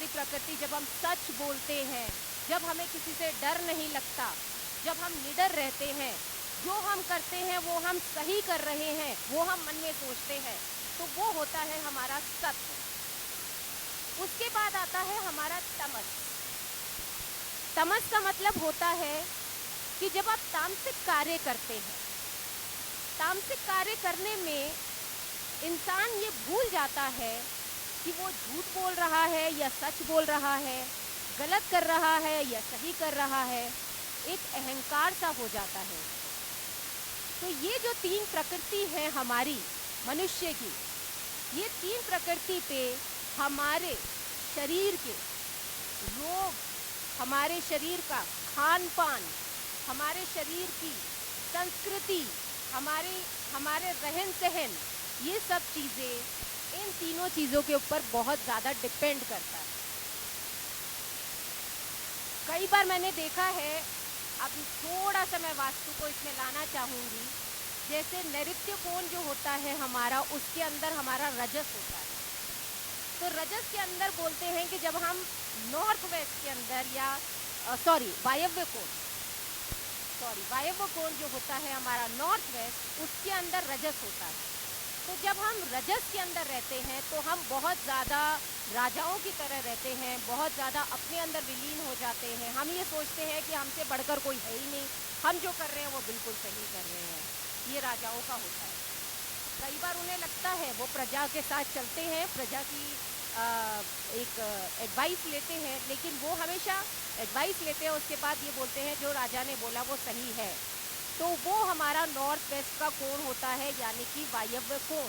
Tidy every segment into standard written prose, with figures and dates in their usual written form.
हमारी प्रकृति, जब हम सच बोलते हैं, जब हमें किसी से डर नहीं लगता, जब हम निडर रहते हैं, जो हम करते हैं वो हम सही कर रहे हैं, वो हम मन में सोचते हैं, तो वो होता है हमारा सत्व। उसके बाद आता है हमारा तमस। तमस का मतलब होता है कि जब आप तामसिक कार्य करते हैं, तामसिक कार्य करने में इंसान ये भूल जाता है कि वो झूठ बोल रहा है या सच बोल रहा है, गलत कर रहा है या सही कर रहा है, एक अहंकार सा हो जाता है। तो ये जो तीन प्रकृति है हमारी मनुष्य की, ये तीन प्रकृति पे हमारे शरीर के रोग, हमारे शरीर का खान पान, हमारे शरीर की संस्कृति, हमारे रहन सहन, ये सब चीज़ें, इन तीनों चीज़ों के ऊपर बहुत ज़्यादा डिपेंड करता है। कई बार मैंने देखा है, अब थोड़ा सा मैं वास्तु को इसमें लाना चाहूँगी, जैसे नैऋत्य कोण जो होता है हमारा, उसके अंदर हमारा रजस होता है। तो रजस के अंदर बोलते हैं कि जब हम नॉर्थ वेस्ट के अंदर या वायव्य कोण जो होता है हमारा नॉर्थ वेस्ट, उसके अंदर रजस होता है। तो जब हम रजस के अंदर रहते हैं तो हम बहुत ज़्यादा राजाओं की तरह रहते हैं, बहुत ज़्यादा अपने अंदर विलीन हो जाते हैं। हम ये सोचते हैं कि हमसे बढ़कर कोई है ही नहीं, हम जो कर रहे हैं वो बिल्कुल सही कर रहे हैं। ये राजाओं का होता है। कई बार उन्हें लगता है वो प्रजा के साथ चलते हैं, प्रजा की एक एडवाइस लेते हैं, लेकिन वो हमेशा एडवाइस लेते हैं, उसके बाद ये बोलते हैं जो राजा ने बोला वो सही है। तो वो हमारा नॉर्थ वेस्ट का कोण होता है, यानी कि वायव्य कोण।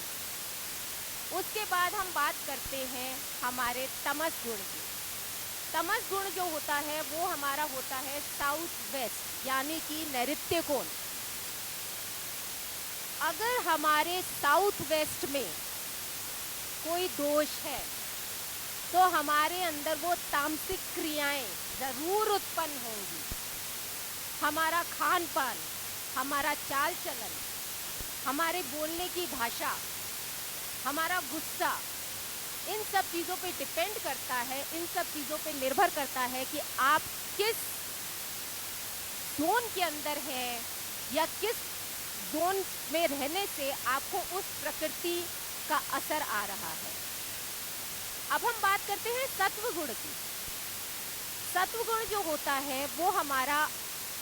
उसके बाद हम बात करते हैं हमारे तमस गुण की। तमस गुण जो होता है वो हमारा होता है साउथ वेस्ट, यानी कि नैऋत्य कोण। अगर हमारे साउथ वेस्ट में कोई दोष है तो हमारे अंदर वो तामसिक क्रियाएं ज़रूर उत्पन्न होंगी। हमारा खान पान, हमारा चाल चलन, हमारे बोलने की भाषा, हमारा गुस्सा, इन सब चीज़ों पे डिपेंड करता है, इन सब चीज़ों पे निर्भर करता है कि आप किस जोन के अंदर हैं या किस जोन में रहने से आपको उस प्रकृति का असर आ रहा है। अब हम बात करते हैं सत्व गुण की। सत्व गुण जो होता है वो हमारा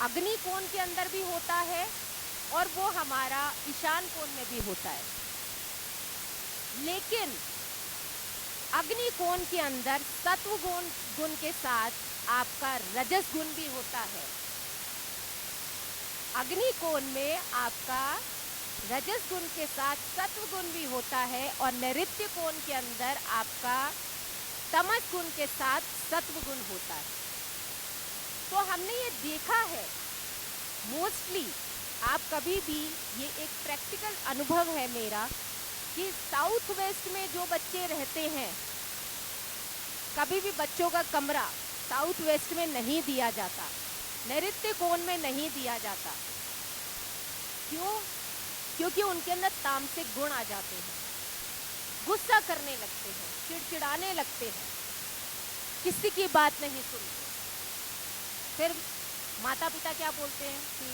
अग्नि कोण के अंदर भी होता है और वो हमारा ईशान कोण में भी होता है। लेकिन अग्नि कोण के अंदर सत्व गुण के साथ आपका रजस गुण भी होता है। अग्नि कोण में आपका रजस गुण के साथ सत्व गुण भी होता है और नैऋत्य कोण के अंदर आपका तमस गुण के साथ सत्व गुण होता है। तो हमने ये देखा है मोस्टली, आप कभी भी, ये एक प्रैक्टिकल अनुभव है मेरा, कि साउथ वेस्ट में जो बच्चे रहते हैं, कभी भी बच्चों का कमरा साउथ वेस्ट में नहीं दिया जाता, नैऋत्य कोण में नहीं दिया जाता। क्यों? क्योंकि उनके अंदर तामसिक गुण आ जाते हैं, गुस्सा करने लगते हैं, चिड़चिड़ाने लगते हैं, किसी की बात नहीं सुनते। फिर माता पिता क्या बोलते हैं कि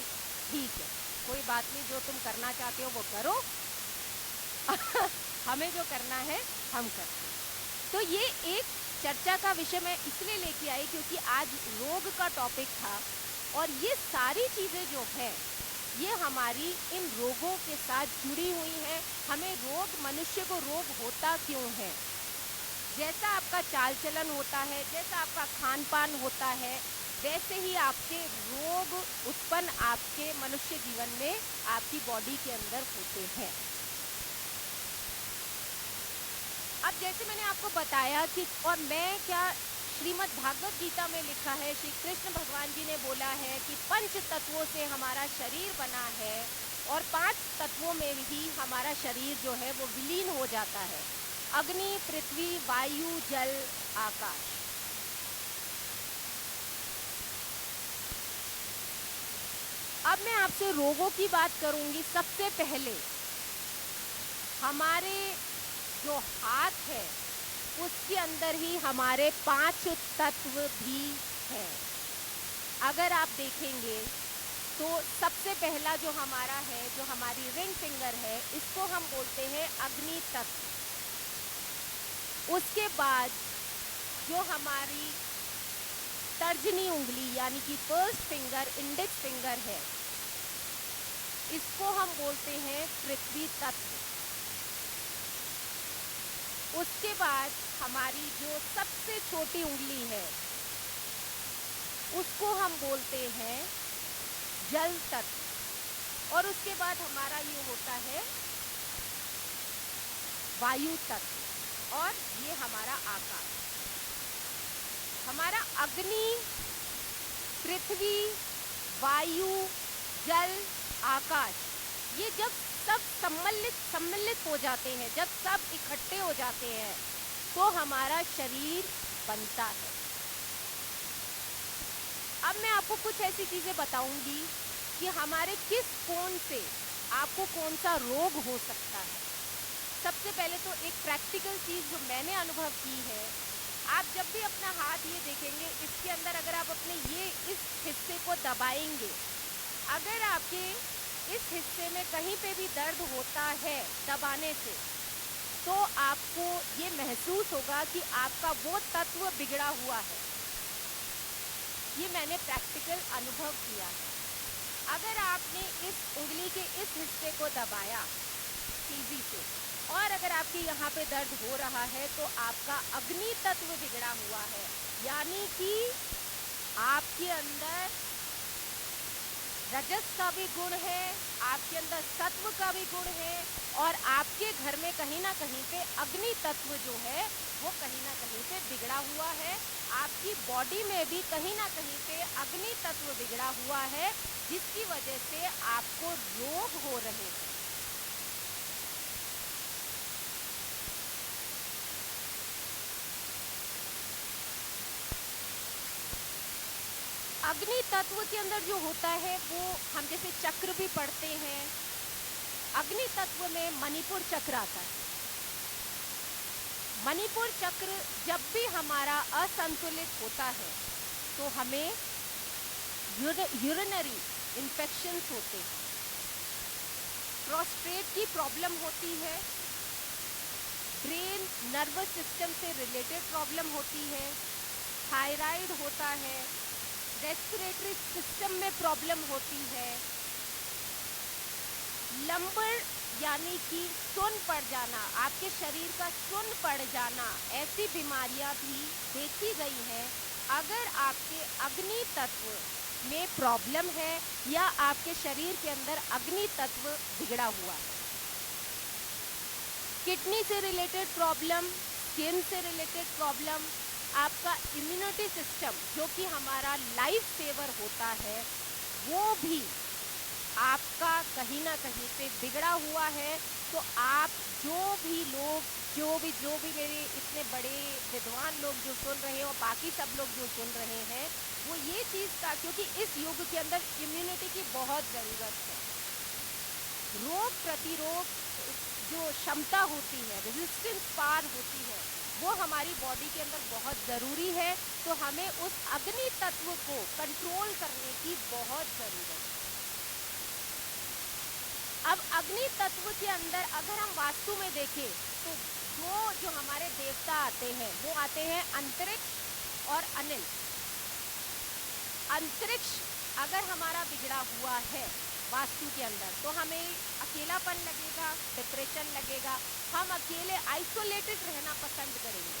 ठीक है, कोई बात नहीं, जो तुम करना चाहते हो वो करो, हमें जो करना है हम करते हैं। तो ये एक चर्चा का विषय मैं इसलिए लेके आई क्योंकि आज रोग का टॉपिक था, और ये सारी चीज़ें जो हैं ये हमारी इन रोगों के साथ जुड़ी हुई हैं। हमें रोग, मनुष्य को रोग होता क्यों है? जैसा आपका चाल चलन होता है, जैसा आपका खान पान होता है, वैसे ही आपके रोग उत्पन्न आपके मनुष्य जीवन में, आपकी बॉडी के अंदर होते हैं। अब जैसे मैंने आपको बताया कि, और मैं क्या, श्रीमद् भागवत गीता में लिखा है, श्री कृष्ण भगवान जी ने बोला है कि 5 तत्वों से हमारा शरीर बना है और 5 तत्वों में ही हमारा शरीर जो है वो विलीन हो जाता है। अग्नि, पृथ्वी, वायु, जल, आकाश। अब मैं आपसे रोगों की बात करूंगी। सबसे पहले हमारे जो हाथ है, उसके अंदर ही हमारे 5 तत्व भी हैं। अगर आप देखेंगे तो सबसे पहला जो हमारा है, जो हमारी रिंग फिंगर है, इसको हम बोलते हैं अग्नि तत्व। उसके बाद जो हमारी तर्जनी उंगली यानी कि फर्स्ट फिंगर, इंडेक्स फिंगर है, इसको हम बोलते हैं पृथ्वी तत्व। उसके बाद हमारी जो सबसे छोटी उंगली है, उसको हम बोलते हैं जल तत्व। और उसके बाद हमारा ये होता है वायु तत्व, और ये हमारा आकाश। हमारा अग्नि, पृथ्वी, वायु, जल, आकाश, ये जब सब सम्मिलित हो जाते हैं, जब सब इकट्ठे हो जाते हैं, तो हमारा शरीर बनता है। अब मैं आपको कुछ ऐसी चीजें बताऊंगी कि हमारे किस कोण से आपको कौन सा रोग हो सकता है। सबसे पहले तो एक प्रैक्टिकल चीज जो मैंने अनुभव की है, आप जब भी अपना हाथ ये देखेंगे, इसके अंदर अगर आप अपने ये इस हिस्से को दबाएंगे, अगर आपके इस हिस्से में कहीं पे भी दर्द होता है दबाने से, तो आपको ये महसूस होगा कि आपका वो तत्व बिगड़ा हुआ है। ये मैंने प्रैक्टिकल अनुभव किया है। अगर आपने इस उंगली के इस हिस्से को दबाया तेजी से, और अगर आपके यहाँ पे दर्द हो रहा है, तो आपका अग्नि तत्व बिगड़ा हुआ है, यानी कि आपके अंदर रजस का भी गुण है, आपके अंदर सत्व का भी गुण है, और आपके घर में कहीं ना कहीं पे अग्नि तत्व जो है वो कहीं ना कहीं पे बिगड़ा हुआ है। आपकी बॉडी में भी कहीं ना कहीं पे अग्नि तत्व बिगड़ा हुआ है, जिसकी वजह से आपको रोग हो रहे हैं। अग्नि तत्व के अंदर जो होता है, वो हम जैसे चक्र भी पढ़ते हैं। अग्नि तत्व में मणिपुर चक्र आता है। मणिपुर चक्र जब भी हमारा असंतुलित होता है, तो हमें यूरिनरी इन्फेक्शंस होते हैं, प्रोस्टेट की प्रॉब्लम होती है, ब्रेन नर्वस सिस्टम से रिलेटेड प्रॉब्लम होती है, थायराइड होता है, रेस्पिरेटरी सिस्टम में प्रॉब्लम होती है, लंबर यानी कि सुन्न पड़ जाना, आपके शरीर का सुन्न पड़ जाना, ऐसी बीमारियां भी देखी गई हैं अगर आपके अग्नि तत्व में प्रॉब्लम है या आपके शरीर के अंदर अग्नि तत्व बिगड़ा हुआ है। किडनी से रिलेटेड प्रॉब्लम, स्किन से रिलेटेड प्रॉब्लम, आपका इम्यूनिटी सिस्टम जो कि हमारा लाइफ सेवर होता है, वो भी आपका कहीं ना कहीं पे बिगड़ा हुआ है। तो आप जो भी मेरे इतने बड़े विद्वान लोग जो सुन रहे हैं और बाकी सब लोग जो सुन रहे हैं, वो ये चीज़ का, क्योंकि इस युग के अंदर इम्यूनिटी की बहुत ज़रूरत है। रोग प्रतिरोध जो क्षमता होती है, रेजिस्टेंस पावर होती है, वो हमारी बॉडी के अंदर बहुत ज़रूरी है। तो हमें उस अग्नि तत्व को कंट्रोल करने की बहुत ज़रूरत है। अब अग्नि तत्व के अंदर अगर हम वास्तु में देखें, तो जो हमारे देवता आते हैं, वो आते हैं अंतरिक्ष और अनिल। अंतरिक्ष अगर हमारा बिगड़ा हुआ है वास्तु के अंदर, तो हमें अकेलापन लगेगा, डिप्रेशन लगेगा, हम अकेले आइसोलेटेड रहना पसंद करेंगे।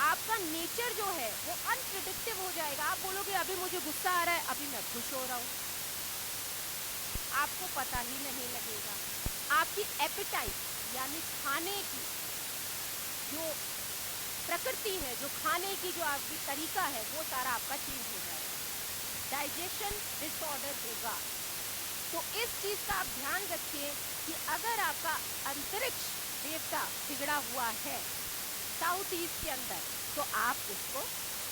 आपका नेचर जो है वो अनप्रिडिक्टिव हो जाएगा। आप बोलोगे अभी मुझे गुस्सा आ रहा है, अभी मैं खुश हो रहा हूँ, आपको पता ही नहीं लगेगा। आपकी एपिटाइट यानी खाने की जो प्रकृति है, जो खाने की जो आपकी तरीका है, वो सारा आपका चेंज हो जाएगा, डाइजेशन डिसऑर्डर होगा। तो इस चीज़ का आप ध्यान रखिए कि अगर आपका अंतरिक्ष देवता बिगड़ा हुआ है साउथ ईस्ट के अंदर, तो आप उसको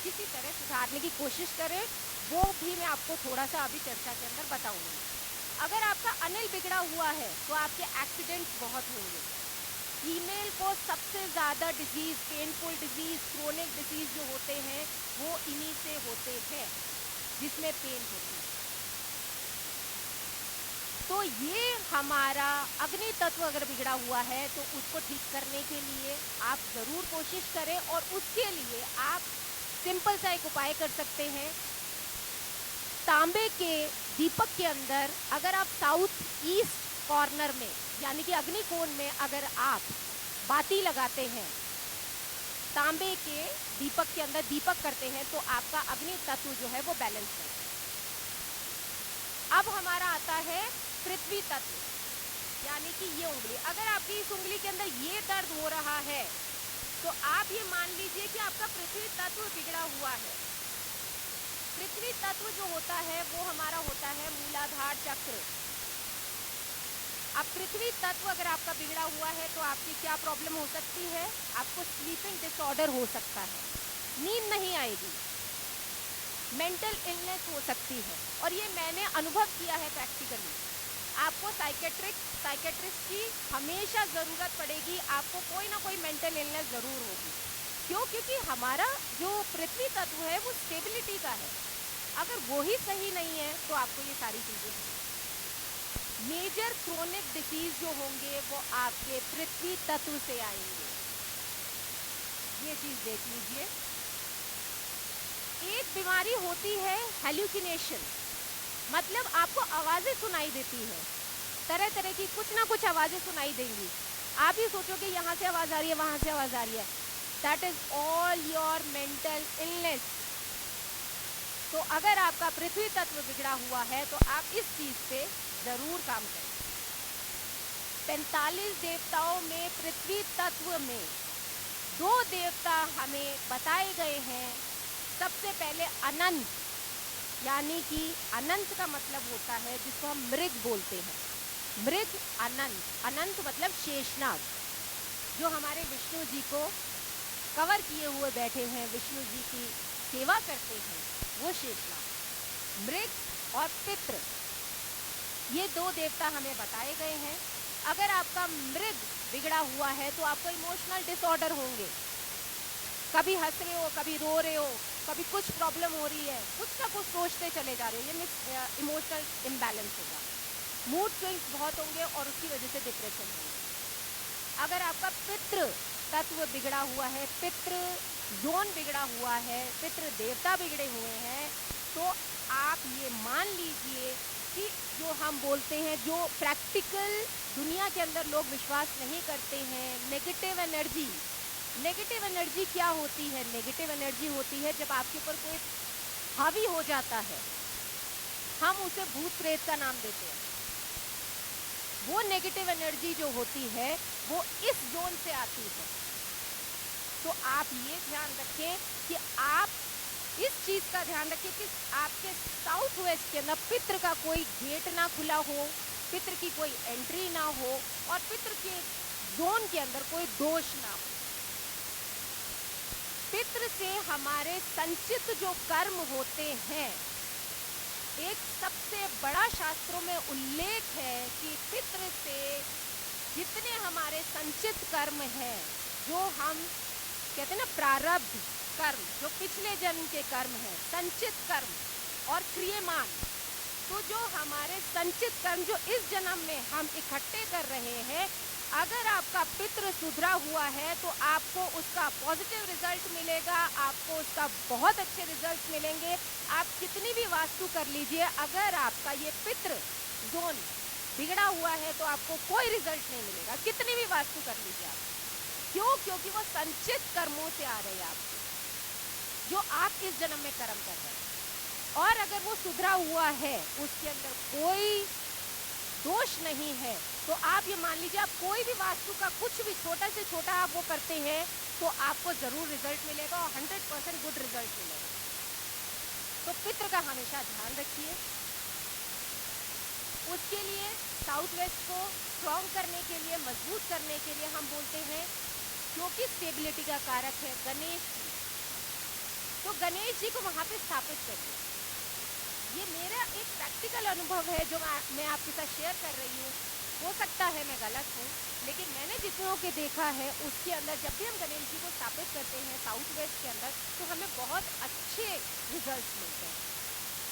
किसी तरह सुधारने की कोशिश करें। वो भी मैं आपको थोड़ा सा अभी चर्चा के अंदर बताऊंगी। अगर आपका अनिल बिगड़ा हुआ है, तो आपके एक्सीडेंट्स बहुत होंगे। फीमेल को सबसे ज़्यादा disease, painful disease, chronic disease जो होते हैं वो इन्हीं से होते हैं, जिसमें पेन होती है। तो ये हमारा अग्नि तत्व अगर बिगड़ा हुआ है तो उसको ठीक करने के लिए आप ज़रूर कोशिश करें, और उसके लिए आप सिंपल सा एक उपाय कर सकते हैं। तांबे के दीपक के अंदर अगर आप साउथ ईस्ट कॉर्नर में यानी कि अग्निकोण में अगर आप बाती लगाते हैं, तांबे के दीपक के अंदर दीपक करते हैं, तो आपका अग्नि तत्व जो है वो बैलेंस रहेगा। अब हमारा आता है पृथ्वी तत्व, यानी कि ये उंगली। अगर आपकी इस उंगली के अंदर ये दर्द हो रहा है तो आप ये मान लीजिए कि आपका पृथ्वी तत्व बिगड़ा हुआ है। पृथ्वी तत्व जो होता है वो हमारा होता है मूलाधार चक्र। अब पृथ्वी तत्व अगर आपका बिगड़ा हुआ है तो आपकी क्या प्रॉब्लम हो सकती है? आपको स्लीपिंग डिसऑर्डर हो सकता है, नींद नहीं आएगी, मेंटल इलनेस हो सकती है। और ये मैंने अनुभव किया है प्रैक्टिकली। आपको साइकेट्रिस्ट की हमेशा ज़रूरत पड़ेगी, आपको कोई ना कोई मेंटल इलनेस ज़रूर होगी। क्यों? क्योंकि हमारा जो पृथ्वी तत्व है वो स्टेबिलिटी का है, अगर वो ही सही नहीं है तो आपको ये सारी चीज़ें होंगी। मेजर क्रोनिक डिसीज जो होंगे वो आपके पृथ्वी तत्व से आएंगे। ये चीज़ देख लीजिए। एक बीमारी होती है हेल्यूसिनेशन, मतलब आपको आवाज़ें सुनाई देती है, तरह तरह की कुछ ना कुछ आवाज़ें सुनाई देंगी। आप ही सोचोगे यहाँ से आवाज़ आ रही है, वहाँ से आवाज़ आ रही है। That is all your mental illness. तो अगर आपका पृथ्वी तत्व बिगड़ा हुआ है तो आप इस चीज़ पे ज़रूर काम करें। 45 देवताओं में पृथ्वी तत्व में 2 देवता हमें बताए गए हैं। सबसे पहले अनंत, यानी कि अनंत का मतलब होता है जिसको हम मृग बोलते हैं। मृग अनंत, अनंत मतलब शेषनाग, जो हमारे विष्णु जी को कवर किए हुए बैठे हैं, विष्णु जी की सेवा करते हैं, वो शेषनाग। मृग और पितृ, ये 2 देवता हमें बताए गए हैं। अगर आपका मृग बिगड़ा हुआ है तो आपको इमोशनल डिसऑर्डर होंगे, कभी हंस रहे हो, कभी रो रहे हो, कभी कुछ प्रॉब्लम हो रही है, कुछ ना कुछ सोचते चले जा रहे हो, ये इमोशनल इम्बैलेंस होगा। मूड स्विंग्स बहुत होंगे और उसकी वजह से डिप्रेशन होगा। अगर आपका पितृ तत्व बिगड़ा हुआ है, पितृ जोन बिगड़ा हुआ है, पितृ देवता बिगड़े हुए हैं, तो आप ये मान लीजिए कि जो हम बोलते हैं, जो प्रैक्टिकल दुनिया के अंदर लोग विश्वास नहीं करते हैं, नेगेटिव एनर्जी। नेगेटिव एनर्जी क्या होती है? नेगेटिव एनर्जी होती है जब आपके ऊपर कोई हावी हो जाता है, हम उसे भूत प्रेत का नाम देते हैं। वो नेगेटिव एनर्जी जो होती है वो इस जोन से आती है। तो आप ये ध्यान रखें कि आप इस चीज़ का ध्यान रखें कि आपके साउथ वेस्ट के अंदर पितृ का कोई गेट ना खुला हो, पितृ की कोई एंट्री ना हो, और पितृ के जोन के अंदर कोई दोष ना हो। पितृ से हमारे संचित जो कर्म होते हैं, एक सबसे बड़ा शास्त्रों में उल्लेख है कि पितृ से जितने हमारे संचित कर्म हैं, जो हम कहते हैं ना प्रारब्ध कर्म, जो पिछले जन्म के कर्म हैं, संचित कर्म और क्रियमान, तो जो हमारे संचित कर्म जो इस जन्म में हम इकट्ठे कर रहे हैं, अगर आपका पितृ सुधरा हुआ है तो आपको उसका पॉजिटिव रिजल्ट मिलेगा, आपको उसका बहुत अच्छे रिजल्ट मिलेंगे। आप कितनी भी वास्तु कर लीजिए, अगर आपका ये पितृ जोन बिगड़ा हुआ है तो आपको कोई रिजल्ट नहीं मिलेगा, कितनी भी वास्तु कर लीजिए आप। क्यों? क्योंकि वो संचित कर्मों से आ रहे हैं आपको, जो आप इस जन्म में कर्म कर रहे हैं। और अगर वो सुधरा हुआ है, उसके अंदर कोई दोष नहीं है, तो आप ये मान लीजिए, आप कोई भी वास्तु का कुछ भी छोटा से छोटा आप वो करते हैं तो आपको ज़रूर रिजल्ट मिलेगा और 100% गुड रिजल्ट मिलेगा। तो पितृ का हमेशा ध्यान रखिए। उसके लिए साउथ वेस्ट को स्ट्रॉन्ग करने के लिए, मजबूत करने के लिए हम बोलते हैं, क्योंकि स्टेबिलिटी का कारक है गणेश जी, तो गणेश जी को वहाँ पे स्थापित करिए। ये मेरा एक प्रैक्टिकल अनुभव है जो मैं आपके साथ शेयर कर रही हूँ। हो सकता है मैं गलत हूँ, लेकिन मैंने जितनों के देखा है उसके अंदर जब भी हम गणेश जी को स्थापित करते हैं साउथ वेस्ट के अंदर, तो हमें बहुत अच्छे रिजल्ट्स मिलते हैं,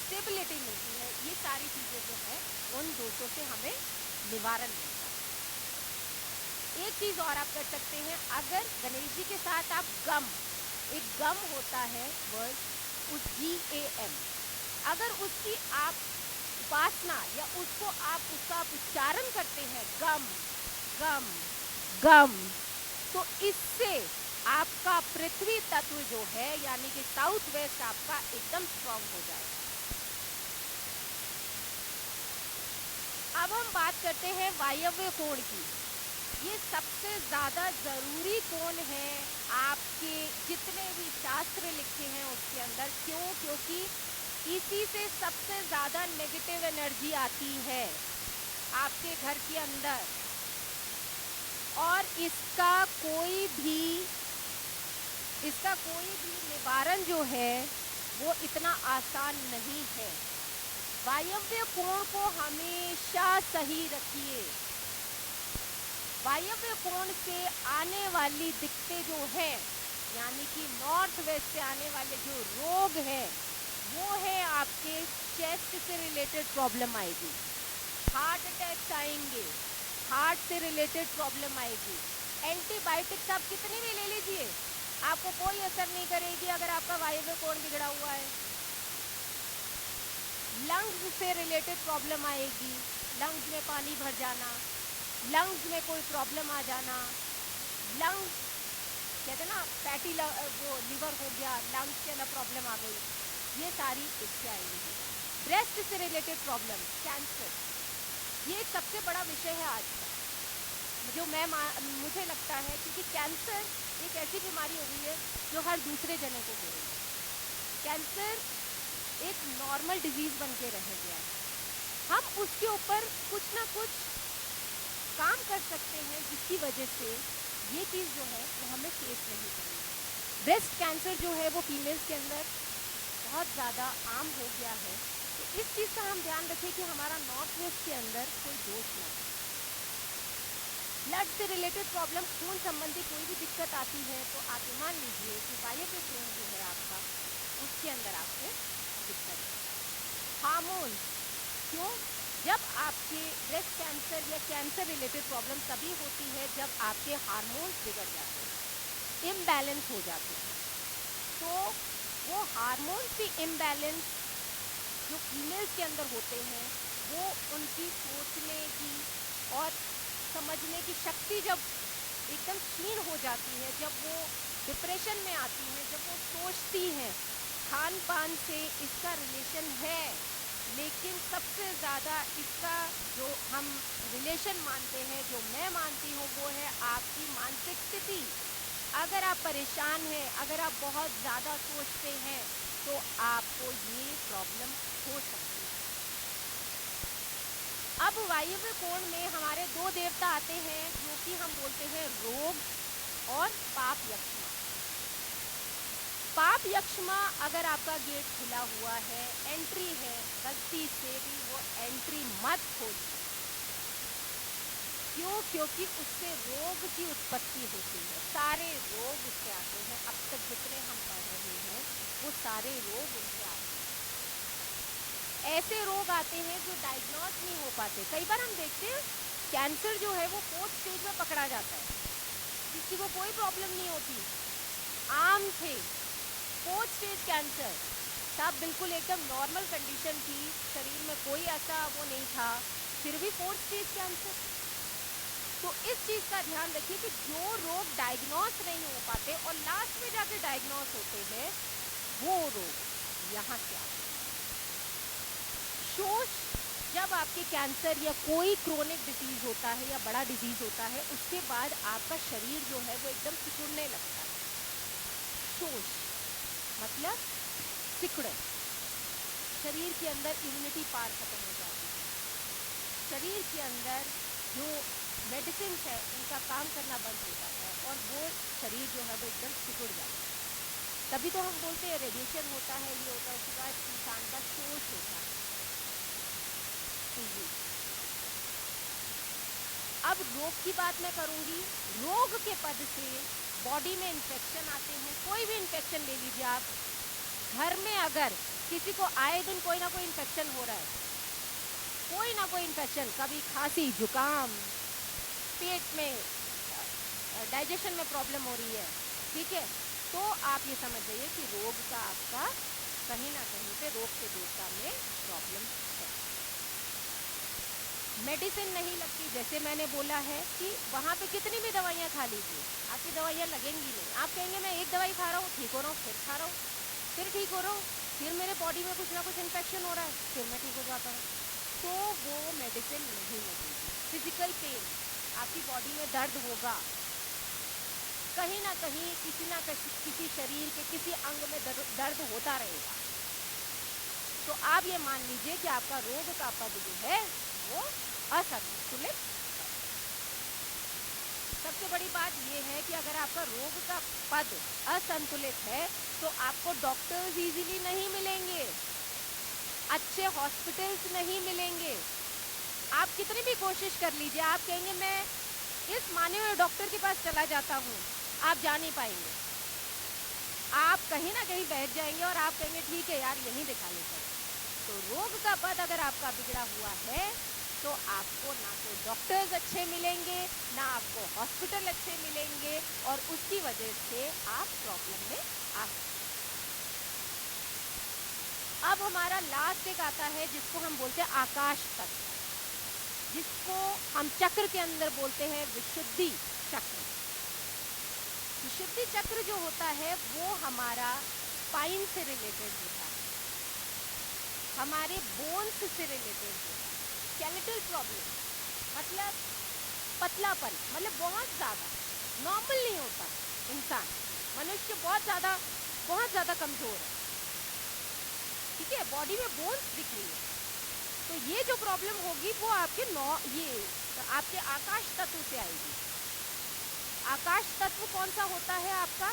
स्टेबिलिटी मिलती है। ये सारी चीज़ें जो है उन दोषों से हमें निवारण मिलता है। एक चीज़ और आप कर सकते हैं, अगर गणेश जी के साथ आप गम, एक गम होता है वर्ड, उस GAM, अगर उसकी आप उपासना या उसको आप उसका उच्चारण करते हैं, गम गम गम, तो इससे आपका पृथ्वी तत्व जो है यानी कि साउथ वेस्ट आपका एकदम स्ट्रांग हो जाएगा। अब हम बात करते हैं वायव्य कोण की। ये सबसे ज़्यादा ज़रूरी कोण है आपके जितने भी शास्त्र लिखे हैं उसके अंदर। क्यों? क्योंकि इसी से सबसे ज़्यादा नेगेटिव एनर्जी आती है आपके घर के अंदर, और इसका कोई भी निवारण जो है वो इतना आसान नहीं है। वायव्य कोण को हमेशा सही रखिए। वायव्य कोण से आने वाली दिक्कतें जो हैं, यानी कि नॉर्थ वेस्ट से आने वाले जो रोग हैं, वो है आपके चेस्ट से रिलेटेड प्रॉब्लम आएगी, हार्ट अटैक्स आएंगे, हार्ट से रिलेटेड प्रॉब्लम आएगी। एंटीबायोटिक्स आप कितनी भी ले लीजिए, आपको कोई असर नहीं करेगी अगर आपका वायव्य कोण बिगड़ा हुआ है। लंग्स से रिलेटेड प्रॉब्लम आएगी, लंग्स में पानी भर जाना, लंग्स में कोई प्रॉब्लम आ जाना, लंग्स कहते हैं ना फैटी वो लिवर हो गया, लंग्स के अंदर प्रॉब्लम आ गई, ये सारी इससे आएंगी। ब्रेस्ट से रिलेटेड प्रॉब्लम, कैंसर, ये एक सबसे बड़ा विषय है आज का, जो मुझे लगता है, क्योंकि कैंसर एक ऐसी बीमारी हो गई है जो हर दूसरे जने को हो रही है। कैंसर एक नॉर्मल डिजीज बन के रह गया है। हम उसके ऊपर कुछ ना कुछ काम कर सकते हैं जिसकी वजह से ये चीज़ जो है वो हमें फेस नहीं करनी है। ब्रेस्ट कैंसर जो है वो फीमेल्स के अंदर बहुत ज़्यादा आम हो गया है, तो इस चीज़ का हम ध्यान रखें कि हमारा नॉर्थ वेस्ट के अंदर कोई दोष ना हो। ब्लड से रिलेटेड प्रॉब्लम, खून संबंधी कोई भी दिक्कत आती है तो आप मान लीजिए कि वायव्य कोण जो है आपका, उसके अंदर आपको दिक्कत है। हार्मोन, क्यों? जब आपके ब्रेस्ट कैंसर या कैंसर रिलेटेड प्रॉब्लम तभी होती है जब आपके हार्मोन्स बिगड़ जाते हैं, इम्बैलेंस हो जाते हैं। तो वो हार्मोन्स की इम्बैलेंस जो फीमेल्स के अंदर होते हैं, वो उनकी सोचने की और समझने की शक्ति जब एकदम क्षीण हो जाती है, जब वो डिप्रेशन में आती हैं, जब वो सोचती हैं, खान पान से इसका रिलेशन है, लेकिन सबसे ज़्यादा इसका जो हम रिलेशन मानते हैं, जो मैं मानती हूँ, वो है आपकी मानसिक स्थिति। अगर आप परेशान हैं, अगर आप बहुत ज़्यादा सोचते हैं, तो आपको ये प्रॉब्लम हो सकती है। अब वायव्य कोण में हमारे दो देवता आते हैं जो कि हम बोलते हैं रोग और पाप यक्षमा। पाप यक्षमा अगर आपका गेट खुला हुआ है, एंट्री है, गलती से भी वो एंट्री मत खोलिए। क्यों? क्योंकि उससे रोग की उत्पत्ति होती है, सारे रोग उससे आते हैं। अब तक जितने हम पढ़ रहे हैं वो सारे रोग उनसे आते हैं। ऐसे रोग आते हैं जो डायग्नोज नहीं हो पाते। कई बार हम देखते हैं कैंसर जो है वो 4th स्टेज में पकड़ा जाता है, किसी को कोई प्रॉब्लम नहीं होती, आम थे। 4th स्टेज कैंसर, तब बिल्कुल एकदम नॉर्मल कंडीशन थी, शरीर में कोई ऐसा वो नहीं था, फिर भी 4th स्टेज कैंसर। तो इस चीज़ का ध्यान रखिए कि जो रोग डायग्नोज नहीं हो पाते और लास्ट में जाके डायग्नोज होते हैं, वो रोग यहाँ से आते हैं। शोष, जब आपके कैंसर या कोई क्रोनिक डिजीज होता है या बड़ा डिजीज होता है, उसके बाद आपका शरीर जो है वो एकदम सिकुड़ने लगता है। शोष मतलब सिकुड़न, शरीर के अंदर इम्यूनिटी पावर खत्म हो जाती है, शरीर के अंदर जो मेडिसिन है उनका काम करना बंद हो जाता है और वो शरीर जो है वो एकदम सिकुड़ जाता है। तभी तो हम बोलते हैं रेडिएशन होता है, ये होता है, उसके बाद इंसान का शोष होता है। अब रोग की बात मैं करूंगी। रोग के पद से बॉडी में इन्फेक्शन आते हैं। कोई भी इन्फेक्शन ले लीजिए आप, घर में अगर किसी को आए दिन कोई ना कोई इन्फेक्शन हो रहा है, कोई ना कोई इन्फेक्शन, कभी खांसी जुकाम, पेट में डाइजेशन में प्रॉब्लम हो रही है, ठीक है, तो आप ये समझ जाइए कि रोग का आपका कहीं ना कहीं पे रोग के देवता में प्रॉब्लम है। मेडिसिन नहीं लगती, जैसे मैंने बोला है कि वहाँ पे कितनी भी दवाइयाँ खा लीजिए, आपकी दवाइयाँ लगेंगी नहीं। आप कहेंगे मैं एक दवाई खा रहा हूँ, ठीक हो रहा हूँ, फिर खा रहा हूँ, फिर ठीक हो रहा हूँ, फिर मेरे बॉडी में कुछ ना कुछ इन्फेक्शन हो रहा है, फिर मैं ठीक हो जाता हूँ, तो वो मेडिसिन नहीं लगेगी। फिजिकल पेन, आपकी बॉडी में दर्द होगा, कहीं ना कहीं किसी शरीर के किसी अंग में दर्द होता रहेगा। तो आप ये मान लीजिए कि आपका रोग का पद जो है वो असंतुलित। सबसे बड़ी बात ये है कि अगर आपका रोग का पद असंतुलित है तो आपको डॉक्टर्स इजीली नहीं मिलेंगे, अच्छे हॉस्पिटल्स नहीं मिलेंगे। आप कितनी भी कोशिश कर लीजिए, आप कहेंगे मैं इस माने हुए डॉक्टर के पास चला जाता हूँ, आप जा नहीं पाएंगे। आप कहीं ना कहीं बैठ जाएंगे और आप कहेंगे ठीक है यार यहीं दिखा लेते हैं। तो रोग का पद अगर आपका बिगड़ा हुआ है तो आपको ना तो डॉक्टर्स अच्छे मिलेंगे, ना आपको हॉस्पिटल अच्छे मिलेंगे, और उसकी वजह से आप प्रॉब्लम में आ सकते। अब हमारा लास्ट एक आता है जिसको हम बोलते हैं आकाश तत्व, जिसको हम चक्र के अंदर बोलते हैं विशुद्धि चक्र। विशुद्धि चक्र जो होता है वो हमारा स्पाइन से रिलेटेड होता है, हमारे बोन्स से रिलेटेड होता है। स्केलेटल प्रॉब्लम मतलब पतलापन, मतलब बहुत ज़्यादा नॉर्मल नहीं होता इंसान, मनुष्य बहुत ज़्यादा कमज़ोर है, ठीक है, बॉडी में बोन्स दिख रही है। तो ये जो प्रॉब्लम होगी वो आपके आकाश तत्व से आएगी। आकाश तत्व कौन सा होता है आपका?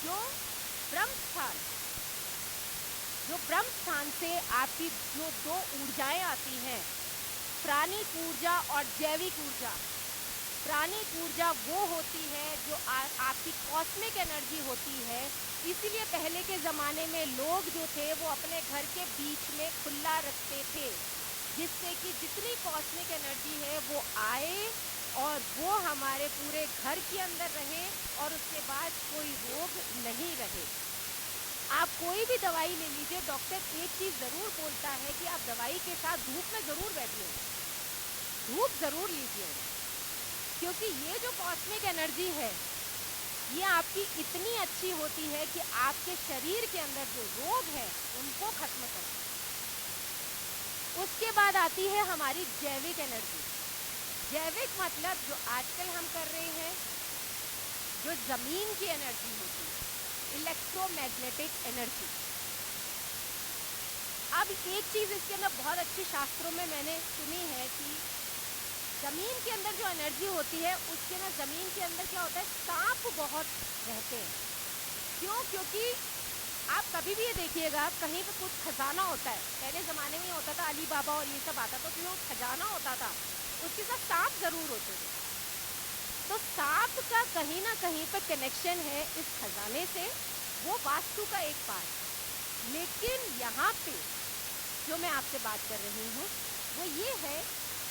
जो ब्रह्म स्थान से आपकी जो दो ऊर्जाएं आती हैं, प्राणिक ऊर्जा और जैविक ऊर्जा। प्राणिक ऊर्जा वो होती है जो आपकी कॉस्मिक एनर्जी होती है। इसीलिए पहले के ज़माने में लोग जो थे वो अपने घर के बीच में खुला रखते थे, जिससे कि जितनी कॉस्मिक एनर्जी है वो आए और वो हमारे पूरे घर के अंदर रहे और उसके बाद कोई रोग नहीं रहे। आप कोई भी दवाई ले लीजिए, डॉक्टर एक चीज़ ज़रूर बोलता है कि आप दवाई के साथ धूप में ज़रूर बैठिएगा, धूप ज़रूर लीजिएगा, क्योंकि ये जो कॉस्मिक एनर्जी है ये आपकी इतनी अच्छी होती है कि आपके शरीर के अंदर जो रोग है उनको खत्म करती है। उसके बाद आती है हमारी जैविक एनर्जी। जैविक मतलब जो आजकल हम कर रहे हैं, जो ज़मीन की एनर्जी होती है, इलेक्ट्रोमैग्नेटिक एनर्जी। अब एक चीज़ इसके अंदर बहुत अच्छी शास्त्रों में मैंने सुनी है कि ज़मीन के अंदर जो एनर्जी होती है उसके अंदर ज़मीन के अंदर क्या होता है, सांप बहुत रहते हैं। क्यों? क्योंकि आप कभी भी ये देखिएगा, कहीं पे कुछ खजाना होता है, पहले ज़माने में होता था, अली बाबा और ये सब आता था, तो जो खजाना होता था उसके साथ सांप ज़रूर होते थे। तो सांप का कहीं ना कहीं पे कनेक्शन है इस खजाने से, वो वास्तु का एक पार्ट है। लेकिन यहाँ पे जो मैं आपसे बात कर रही हूँ वो ये है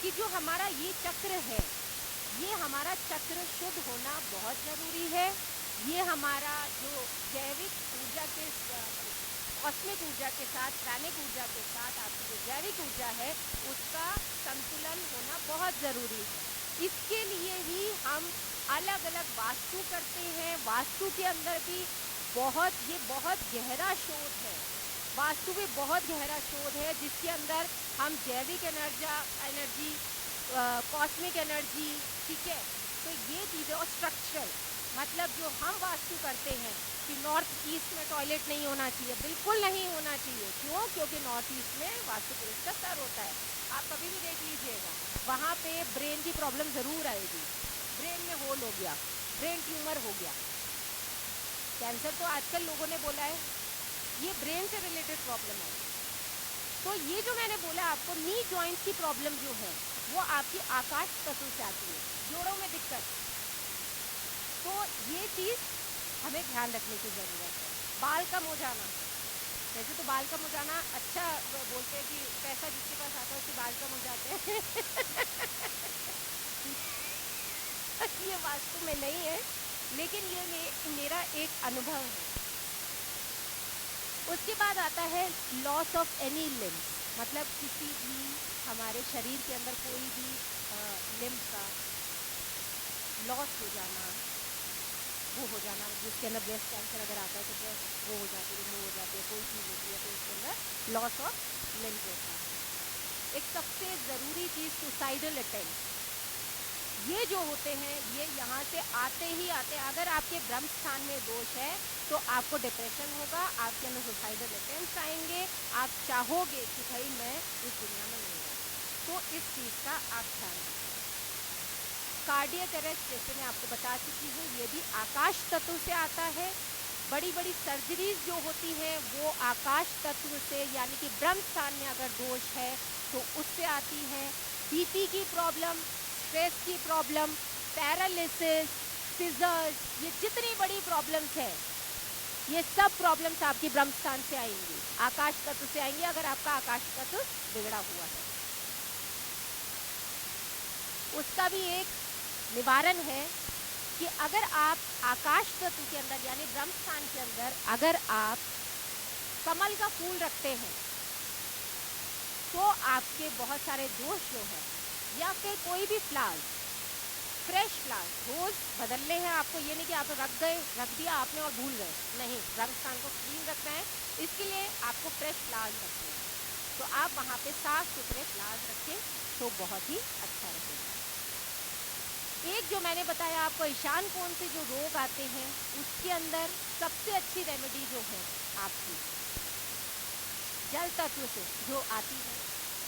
कि जो हमारा ये चक्र है, ये हमारा चक्र शुद्ध होना बहुत ज़रूरी है। ये हमारा जो जैविक ऊर्जा के कॉस्मिक ऊर्जा के साथ, प्राणिक ऊर्जा के साथ आपकी जो जैविक ऊर्जा है उसका संतुलन होना बहुत ज़रूरी है। इसके लिए ही हम अलग अलग वास्तु करते हैं। वास्तु के अंदर भी बहुत गहरा शोध है, वास्तु में बहुत गहरा शोध है, जिसके अंदर हम जैविक एनर्जी, कॉस्मिक एनर्जी, ठीक है, तो ये चीज़ें, और स्ट्रक्चरल मतलब जो हम वास्तु करते हैं कि नॉर्थ ईस्ट में टॉयलेट नहीं होना चाहिए, बिल्कुल नहीं होना चाहिए। क्यों? क्योंकि नॉर्थ ईस्ट में वास्तु पुरुष का स्तर होता है। आप कभी भी देख लीजिएगा, वहाँ पे ब्रेन की प्रॉब्लम ज़रूर आएगी, ब्रेन में होल हो गया, ब्रेन ट्यूमर हो गया, कैंसर तो आजकल लोगों ने बोला है ये ब्रेन से रिलेटेड प्रॉब्लम है। तो ये जो मैंने बोला आपको, नी जॉइंट्स की प्रॉब्लम जो है वो आपकी आकाश तत्व से आती है, जोड़ों में दिक्कत। तो ये चीज़ हमें ध्यान रखने की ज़रूरत है। बाल कम हो जाना, वैसे तो बाल कम हो जाना अच्छा बोलते हैं कि पैसा जिसके पास आता है उसके बाल कम हो जाते हैं। ये वास्तव में नहीं है, लेकिन ये मेरा एक अनुभव है। उसके बाद आता है लॉस ऑफ एनी लिम्स, मतलब किसी भी हमारे शरीर के अंदर कोई भी लिम्स का लॉस हो जाना, वो हो जाना, जिसके अंदर ब्रेस्ट कैंसर अगर आता है तो ब्रेस्ट वो हो जाती है, रिमूव हो जाती है, कोई चीज़ होती है तो उसके अंदर लॉस ऑफ लिम्स होता है। एक सबसे ज़रूरी चीज़ सुसाइडल अटेम्प्ट, ये जो होते हैं ये यहाँ से आते ही आते, अगर आपके ब्रह्म स्थान में दोष है तो आपको डिप्रेशन होगा, आपके अंदर सुसाइडल अटेम्प्ट आएंगे, आप चाहोगे कि भाई मैं इस दुनिया में नहीं रहूँ। तो इस चीज़ का आप ध्यान रखें। कार्डियक अरेस्ट जैसे मैं आपको बता चुकी हूँ, ये भी आकाश तत्व से आता है। बड़ी बड़ी सर्जरीज जो होती हैं वो आकाश तत्व से, यानी कि ब्रह्म स्थान में अगर दोष है तो उससे आती है। बीपी की प्रॉब्लम, स्ट्रेस की प्रॉब्लम, पैरालिसिस, सीजर्स, ये जितनी बड़ी प्रॉब्लम्स हैं ये सब प्रॉब्लम्स आपकी ब्रह्म स्थान से आएंगी, आकाश तत्व से आएंगी, अगर आपका आकाश तत्व बिगड़ा हुआ है। उसका भी एक निवारण है कि अगर आप आकाश तत्व के अंदर यानी ब्रह्म स्थान के अंदर अगर आप कमल का फूल रखते हैं तो आपके बहुत सारे दोष जो है, या फिर कोई भी फ्लावर्स, फ्रेश फ्लावर्स रोज बदलने हैं आपको, ये नहीं कि आप रख दिया आपने और भूल गए, नहीं, ब्रह्म स्थान को क्लीन रखना है, इसके लिए आपको फ्रेश फ्लावर्स रखने हैं। तो आप वहाँ पे साफ सुथरे फ्लावर्स रखें तो बहुत ही अच्छा रहेगा। एक जो मैंने बताया आपको ईशान कोण से जो रोग आते हैं उसके अंदर सबसे अच्छी रेमेडी जो है आपकी जल तत्व से जो आती है,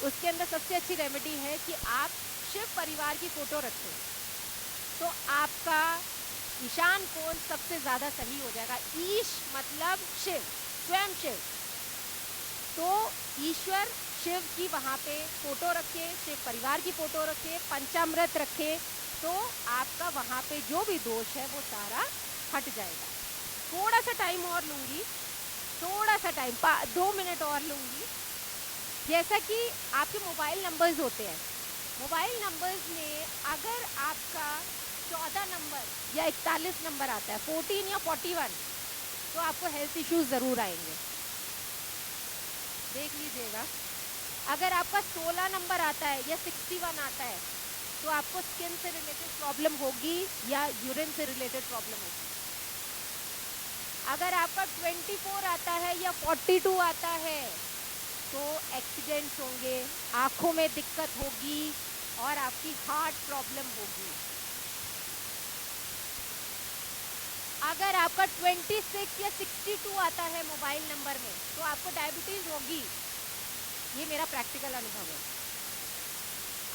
उसके अंदर सबसे अच्छी रेमेडी है कि आप शिव परिवार की फोटो रखें तो आपका ईशान कोण सबसे ज़्यादा सही हो जाएगा। ईश मतलब शिव, स्वयं शिव, तो ईश्वर शिव की वहाँ पे फोटो रखे, शिव परिवार की फोटो रखे, पंचामृत रखे, तो आपका वहाँ पे जो भी दोष है वो सारा हट जाएगा। थोड़ा सा टाइम और लूँगी, थोड़ा सा टाइम 2 मिनट और लूँगी। जैसा कि आपके मोबाइल नंबर्स होते हैं, मोबाइल नंबर्स में अगर आपका 14 नंबर या 41 नंबर आता है, 14 या 41, तो आपको हेल्थ इश्यूज ज़रूर आएंगे, देख लीजिएगा। अगर आपका 16 नंबर आता है या 61 आता है तो आपको स्किन से रिलेटेड प्रॉब्लम होगी या यूरिन से रिलेटेड प्रॉब्लम होगी। अगर आपका 24 आता है या 42 आता है तो एक्सीडेंट्स होंगे, आँखों में दिक्कत होगी और आपकी हार्ट प्रॉब्लम होगी। अगर आपका 26 या 62 आता है मोबाइल नंबर में तो आपको डायबिटीज़ होगी, ये मेरा प्रैक्टिकल अनुभव है।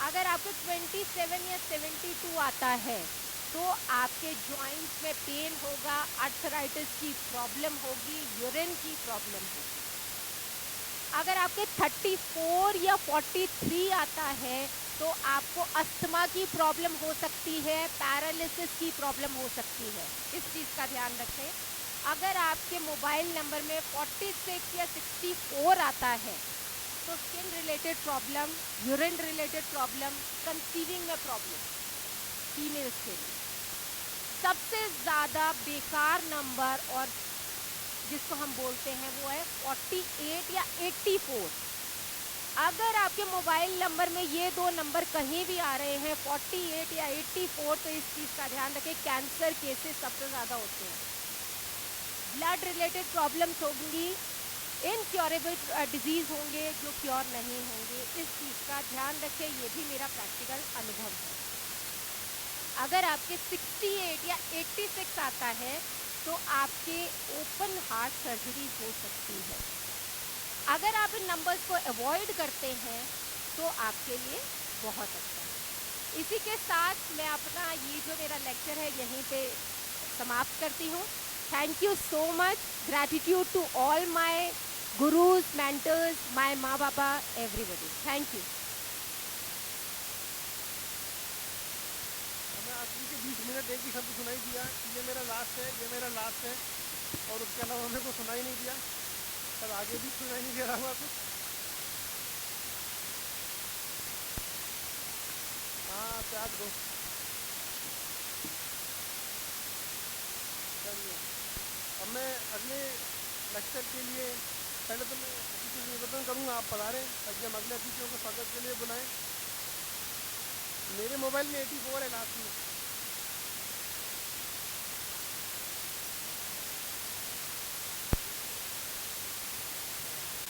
अगर आपको 27 या 72 आता है तो आपके जॉइंट्स में पेन होगा, आर्थराइटिस की प्रॉब्लम होगी, यूरिन की प्रॉब्लम होगी। अगर आपके 34 या 43 आता है तो आपको अस्थमा की प्रॉब्लम हो सकती है, पैरालिसिस की प्रॉब्लम हो सकती है, इस चीज़ का ध्यान रखें। अगर आपके मोबाइल नंबर में 46 या 64 आता है तो skin related problem, urine related problem, conceiving में प्रॉब्लम फीमेल्स के लिए। सबसे ज़्यादा बेकार नंबर और जिसको हम बोलते हैं वो है 48 या 84। अगर आपके मोबाइल नंबर में ये दो नंबर कहीं भी आ रहे हैं 48 या 84, तो इस चीज़ का ध्यान रखें, कैंसर केसेस सबसे ज़्यादा होते हैं। ब्लड रिलेटेड प्रॉब्लम्स होंगी, इनक्योरेबल डिजीज़ होंगे जो क्योर नहीं होंगे, इस चीज़ का ध्यान रखें, ये भी मेरा प्रैक्टिकल अनुभव है। अगर आपके 68 या 86 आता है तो आपके ओपन हार्ट सर्जरी हो सकती है। अगर आप इन नंबर्स को अवॉइड करते हैं तो आपके लिए बहुत अच्छा है। इसी के साथ मैं अपना ये जो मेरा लेक्चर है यहीं पे समाप्त करती हूँ। Thank you so much, gratitude to all my gurus, mentors, my ma baba, everybody. Thank you. बाकी के 20 मिनट एक ही शब्द सुनाई दिया कि ये मेरा लास्ट है, ये मेरा लास्ट है, और उसके अलावा मेरे को सुनाई नहीं दिया। तब आगे भी सुनाई नहीं दे रहा हुआ कुछ। हाँ त्याग दो। चलिए, अब मैं अगले लेक्चर के लिए पहले तो मैं अतिथि से निवेदन करूँगा आप पधारें ताकि हम अगले अतिथियों को स्वागत के लिए बुलाएं। मेरे मोबाइल में 84 है लास्ट में।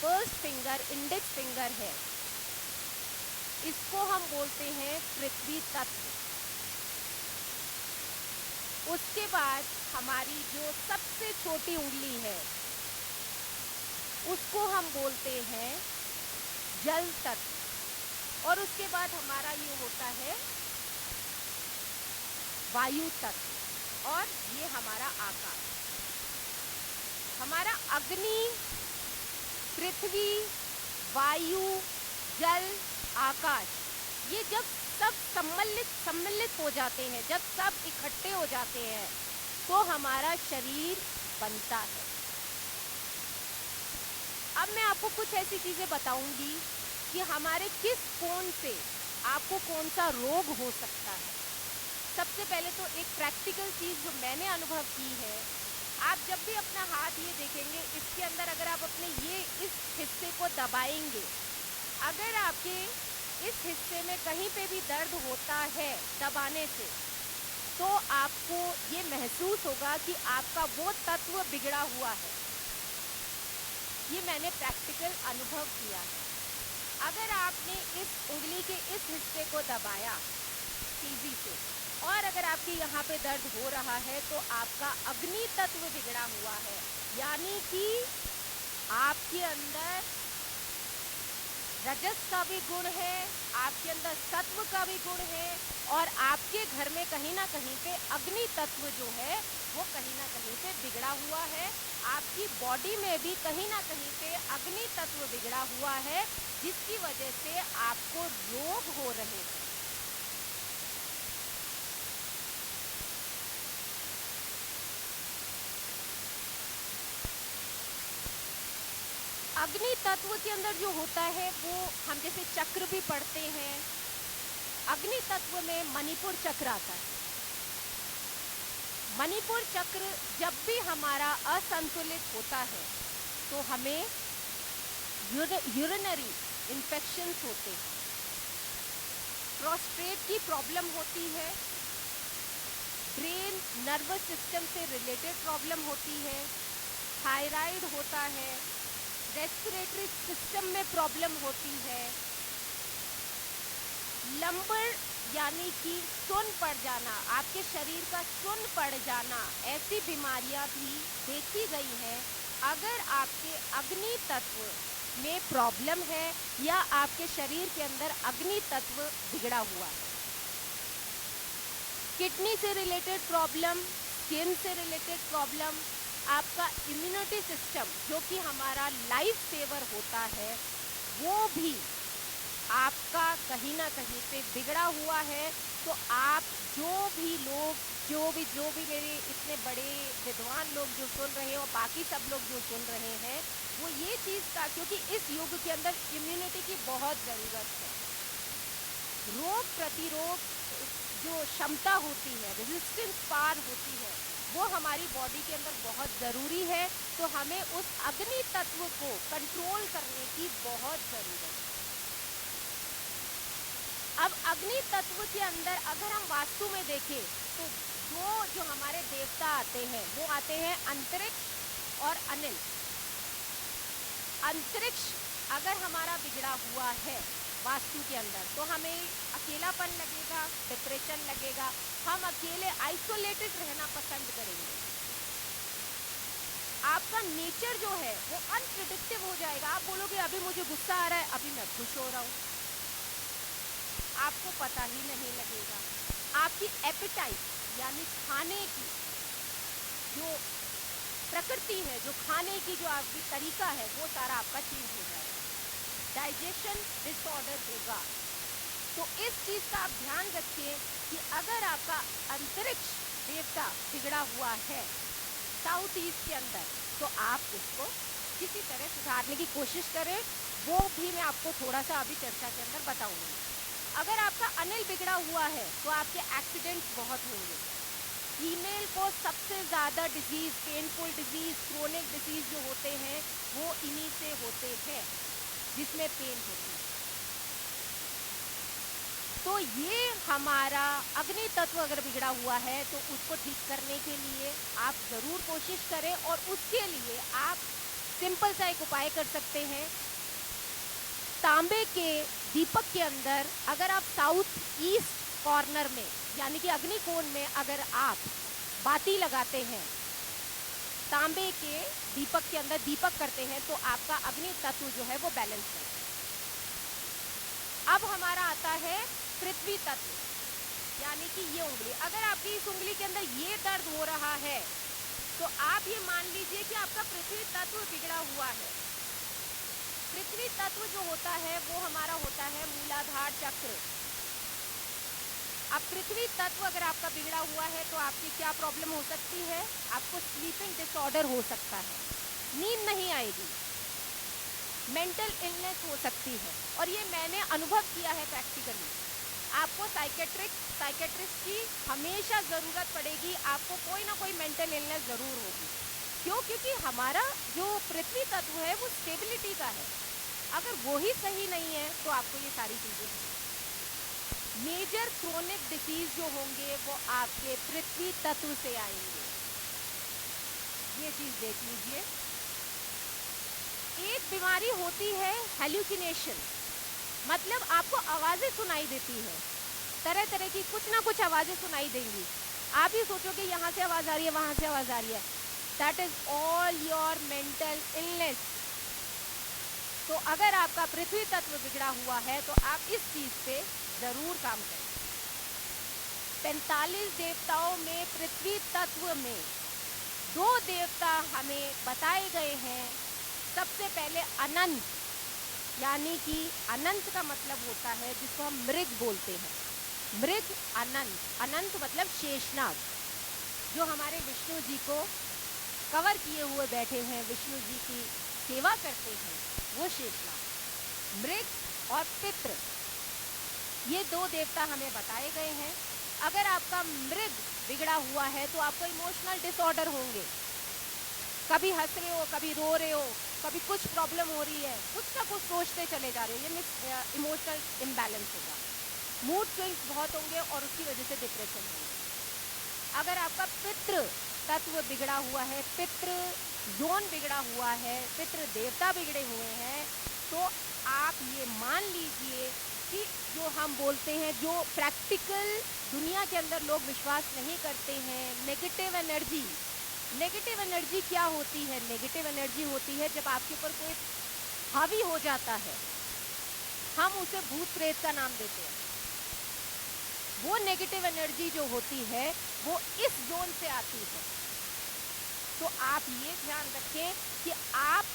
फर्स्ट फिंगर इंडेक्स फिंगर है, इसको हम बोलते हैं पृथ्वी तत्व। उसके बाद हमारी जो सबसे छोटी उंगली है उसको हम बोलते हैं जल तत्व, और उसके बाद हमारा ये होता है वायु तत्व, और ये हमारा आकाश। हमारा अग्नि, पृथ्वी, वायु, जल, आकाश, ये जब सब सम्मिलित हो जाते हैं, जब सब इकट्ठे हो जाते हैं तो हमारा शरीर बनता है। अब मैं आपको कुछ ऐसी चीजें बताऊंगी कि हमारे किस कोण से आपको कौन सा रोग हो सकता है। सबसे पहले तो एक प्रैक्टिकल चीज जो मैंने अनुभव की है, आप जब भी अपना हाथ ये देखेंगे, इसके अंदर अगर आप अपने ये इस हिस्से को दबाएंगे, अगर आपके इस हिस्से में कहीं पे भी दर्द होता है दबाने से, तो आपको ये महसूस होगा कि आपका वो तत्व बिगड़ा हुआ है। ये मैंने प्रैक्टिकल अनुभव किया है। अगर आपने इस उंगली के इस हिस्से को दबाया तेजी से, और अगर आपके यहाँ पे दर्द हो रहा है, तो आपका अग्नि तत्व बिगड़ा हुआ है, यानी कि आपके अंदर रजस का भी गुण है, आपके अंदर सत्व का भी गुण है, और आपके घर में कहीं ना कहीं पे अग्नि तत्व जो है वो कहीं ना कहीं पे बिगड़ा हुआ है। आपकी बॉडी में भी कहीं ना कहीं पे अग्नि तत्व बिगड़ा हुआ है, जिसकी वजह से आपको रोग हो रहे हैं। अग्नि तत्व के अंदर जो होता है वो हम जैसे चक्र भी पढ़ते हैं। अग्नि तत्व में मणिपुर चक्र आता है। मणिपुर चक्र जब भी हमारा असंतुलित होता है तो हमें यूरिनरी इन्फेक्शंस होते हैं, प्रोस्टेट की प्रॉब्लम होती है, ब्रेन नर्वस सिस्टम से रिलेटेड प्रॉब्लम होती है, थायराइड होता है, रेस्पिरेटरी सिस्टम में प्रॉब्लम होती है, लंबर यानी कि सुन्न पड़ जाना, आपके शरीर का सुन्न पड़ जाना, ऐसी बीमारियां भी देखी गई हैं अगर आपके अग्नि तत्व में प्रॉब्लम है या आपके शरीर के अंदर अग्नि तत्व बिगड़ा हुआ है। किडनी से रिलेटेड प्रॉब्लम, स्किन से रिलेटेड प्रॉब्लम, आपका इम्यूनिटी सिस्टम जो कि हमारा लाइफ सेवर होता है, वो भी आपका कहीं ना कहीं पे बिगड़ा हुआ है। तो आप जो भी मेरे इतने बड़े विद्वान लोग जो सुन रहे हैं और बाकी सब लोग जो सुन रहे हैं, वो ये चीज़ का, क्योंकि इस युग के अंदर इम्यूनिटी की बहुत ज़रूरत है। रोग प्रतिरोध जो क्षमता होती है, रेजिस्टेंस पावर होती है, वो हमारी बॉडी के अंदर बहुत ज़रूरी है। तो हमें उस अग्नि तत्व को कंट्रोल करने की बहुत ज़रूरत है। अब अग्नि तत्व के अंदर अगर हम वास्तु में देखें तो जो हमारे देवता आते हैं वो आते हैं अंतरिक्ष और अनिल। अंतरिक्ष अगर हमारा बिगड़ा हुआ है वास्तु के अंदर तो हमें अकेलापन लगेगा, डिप्रेशन लगेगा, हम अकेले आइसोलेटेड रहना पसंद करेंगे। आपका नेचर जो है वो अनप्रिडिक्टिव हो जाएगा। आप बोलोगे अभी मुझे गुस्सा आ रहा है, अभी मैं खुश हो रहा हूँ, आपको पता ही नहीं लगेगा। आपकी एपिटाइट यानी खाने की जो प्रकृति है, जो खाने की जो आपकी तरीका है, वो सारा आपका चेंज हो जाएगा। डाइजेशन डिसऑर्डर होगा। तो इस चीज का आप ध्यान रखिए कि अगर आपका अंतरिक्ष देवता बिगड़ा हुआ है साउथ ईस्ट के अंदर, तो आप उसको किसी तरह सुधारने की कोशिश करें। वो भी मैं आपको थोड़ा सा अभी चर्चा के अंदर बताऊंगी। अगर आपका अनिल बिगड़ा हुआ है तो आपके एक्सीडेंट्स बहुत होंगे। फीमेल को सबसे ज़्यादा disease, painful disease, chronic disease जो होते हैं वो इन्हीं से होते हैं, जिसमें पेन होती है। तो ये हमारा अग्नि तत्व अगर बिगड़ा हुआ है तो उसको ठीक करने के लिए आप ज़रूर कोशिश करें। और उसके लिए आप सिंपल सा एक उपाय कर सकते हैं। तांबे के दीपक के अंदर अगर आप साउथ ईस्ट कॉर्नर में यानी कि अग्निकोण में अगर आप बाती लगाते हैं, तांबे के दीपक के अंदर दीपक करते हैं, तो आपका अग्नि तत्व जो है वो बैलेंस है। अब हमारा आता है पृथ्वी तत्व, यानी कि ये उंगली। अगर आपकी इस उंगली के अंदर ये दर्द हो रहा है तो आप ये मान लीजिए कि आपका पृथ्वी तत्व बिगड़ा हुआ है। पृथ्वी तत्व जो होता है वो हमारा होता है मूलाधार चक्र। अब पृथ्वी तत्व अगर आपका बिगड़ा हुआ है तो आपकी क्या प्रॉब्लम हो सकती है? आपको स्लीपिंग डिसऑर्डर हो सकता है, नींद नहीं आएगी, मेंटल इलनेस हो सकती है। और ये मैंने अनुभव किया है प्रैक्टिकली। आपको साइकेट्रिस्ट की हमेशा ज़रूरत पड़ेगी, आपको कोई ना कोई मेंटल इलनेस ज़रूर होगी। क्यों? क्योंकि हमारा जो पृथ्वी तत्व है वो स्टेबिलिटी का है। अगर वो ही सही नहीं है तो आपको ये सारी चीज़ें होंगी। मेजर क्रोनिक डिसीज जो होंगे वो आपके पृथ्वी तत्व से आएंगे। ये चीज़ देख लीजिए। एक बीमारी होती है हेल्यूसिनेशन, मतलब आपको आवाज़ें सुनाई देती है, तरह तरह की कुछ ना कुछ आवाज़ें सुनाई देंगी। आप ही सोचोगे यहाँ से आवाज़ आ रही है, वहाँ से आवाज़ आ रही है। That is all your mental illness. तो अगर आपका पृथ्वी तत्व बिगड़ा हुआ है तो आप इस चीज़ पे ज़रूर काम करें। 45 देवताओं में पृथ्वी तत्व में 2 देवता हमें बताए गए हैं। सबसे पहले अनंत, यानी कि अनंत का मतलब होता है जिसको हम मृग बोलते हैं। मृग अनंत, अनंत मतलब शेषनाग, जो हमारे विष्णु जी को कवर किए हुए बैठे हैं, विष्णु जी की सेवा करते हैं, वो शेषनाग। मृग और पितृ, ये 2 देवता हमें बताए गए हैं। अगर आपका मृग बिगड़ा हुआ है तो आपको इमोशनल डिसऑर्डर होंगे। कभी हंस रहे हो, कभी रो रहे हो, कभी कुछ प्रॉब्लम हो रही है, कुछ ना कुछ सोचते चले जा रहे हो, ये इमोशनल इम्बैलेंस होगा। मूड स्विंग्स बहुत होंगे और उसकी वजह से डिप्रेशन होगा। अगर आपका पितृ तत्व बिगड़ा हुआ है, पितृ जोन बिगड़ा हुआ है, पितृ देवता बिगड़े हुए हैं, तो आप ये मान लीजिए कि जो हम बोलते हैं, जो प्रैक्टिकल दुनिया के अंदर लोग विश्वास नहीं करते हैं, नेगेटिव एनर्जी। नेगेटिव एनर्जी क्या होती है? नेगेटिव एनर्जी होती है जब आपके ऊपर कोई हावी हो जाता है, हम उसे भूत प्रेत का नाम देते हैं। वो नेगेटिव एनर्जी जो होती है वो इस जोन से आती है। तो आप ये ध्यान रखें कि आप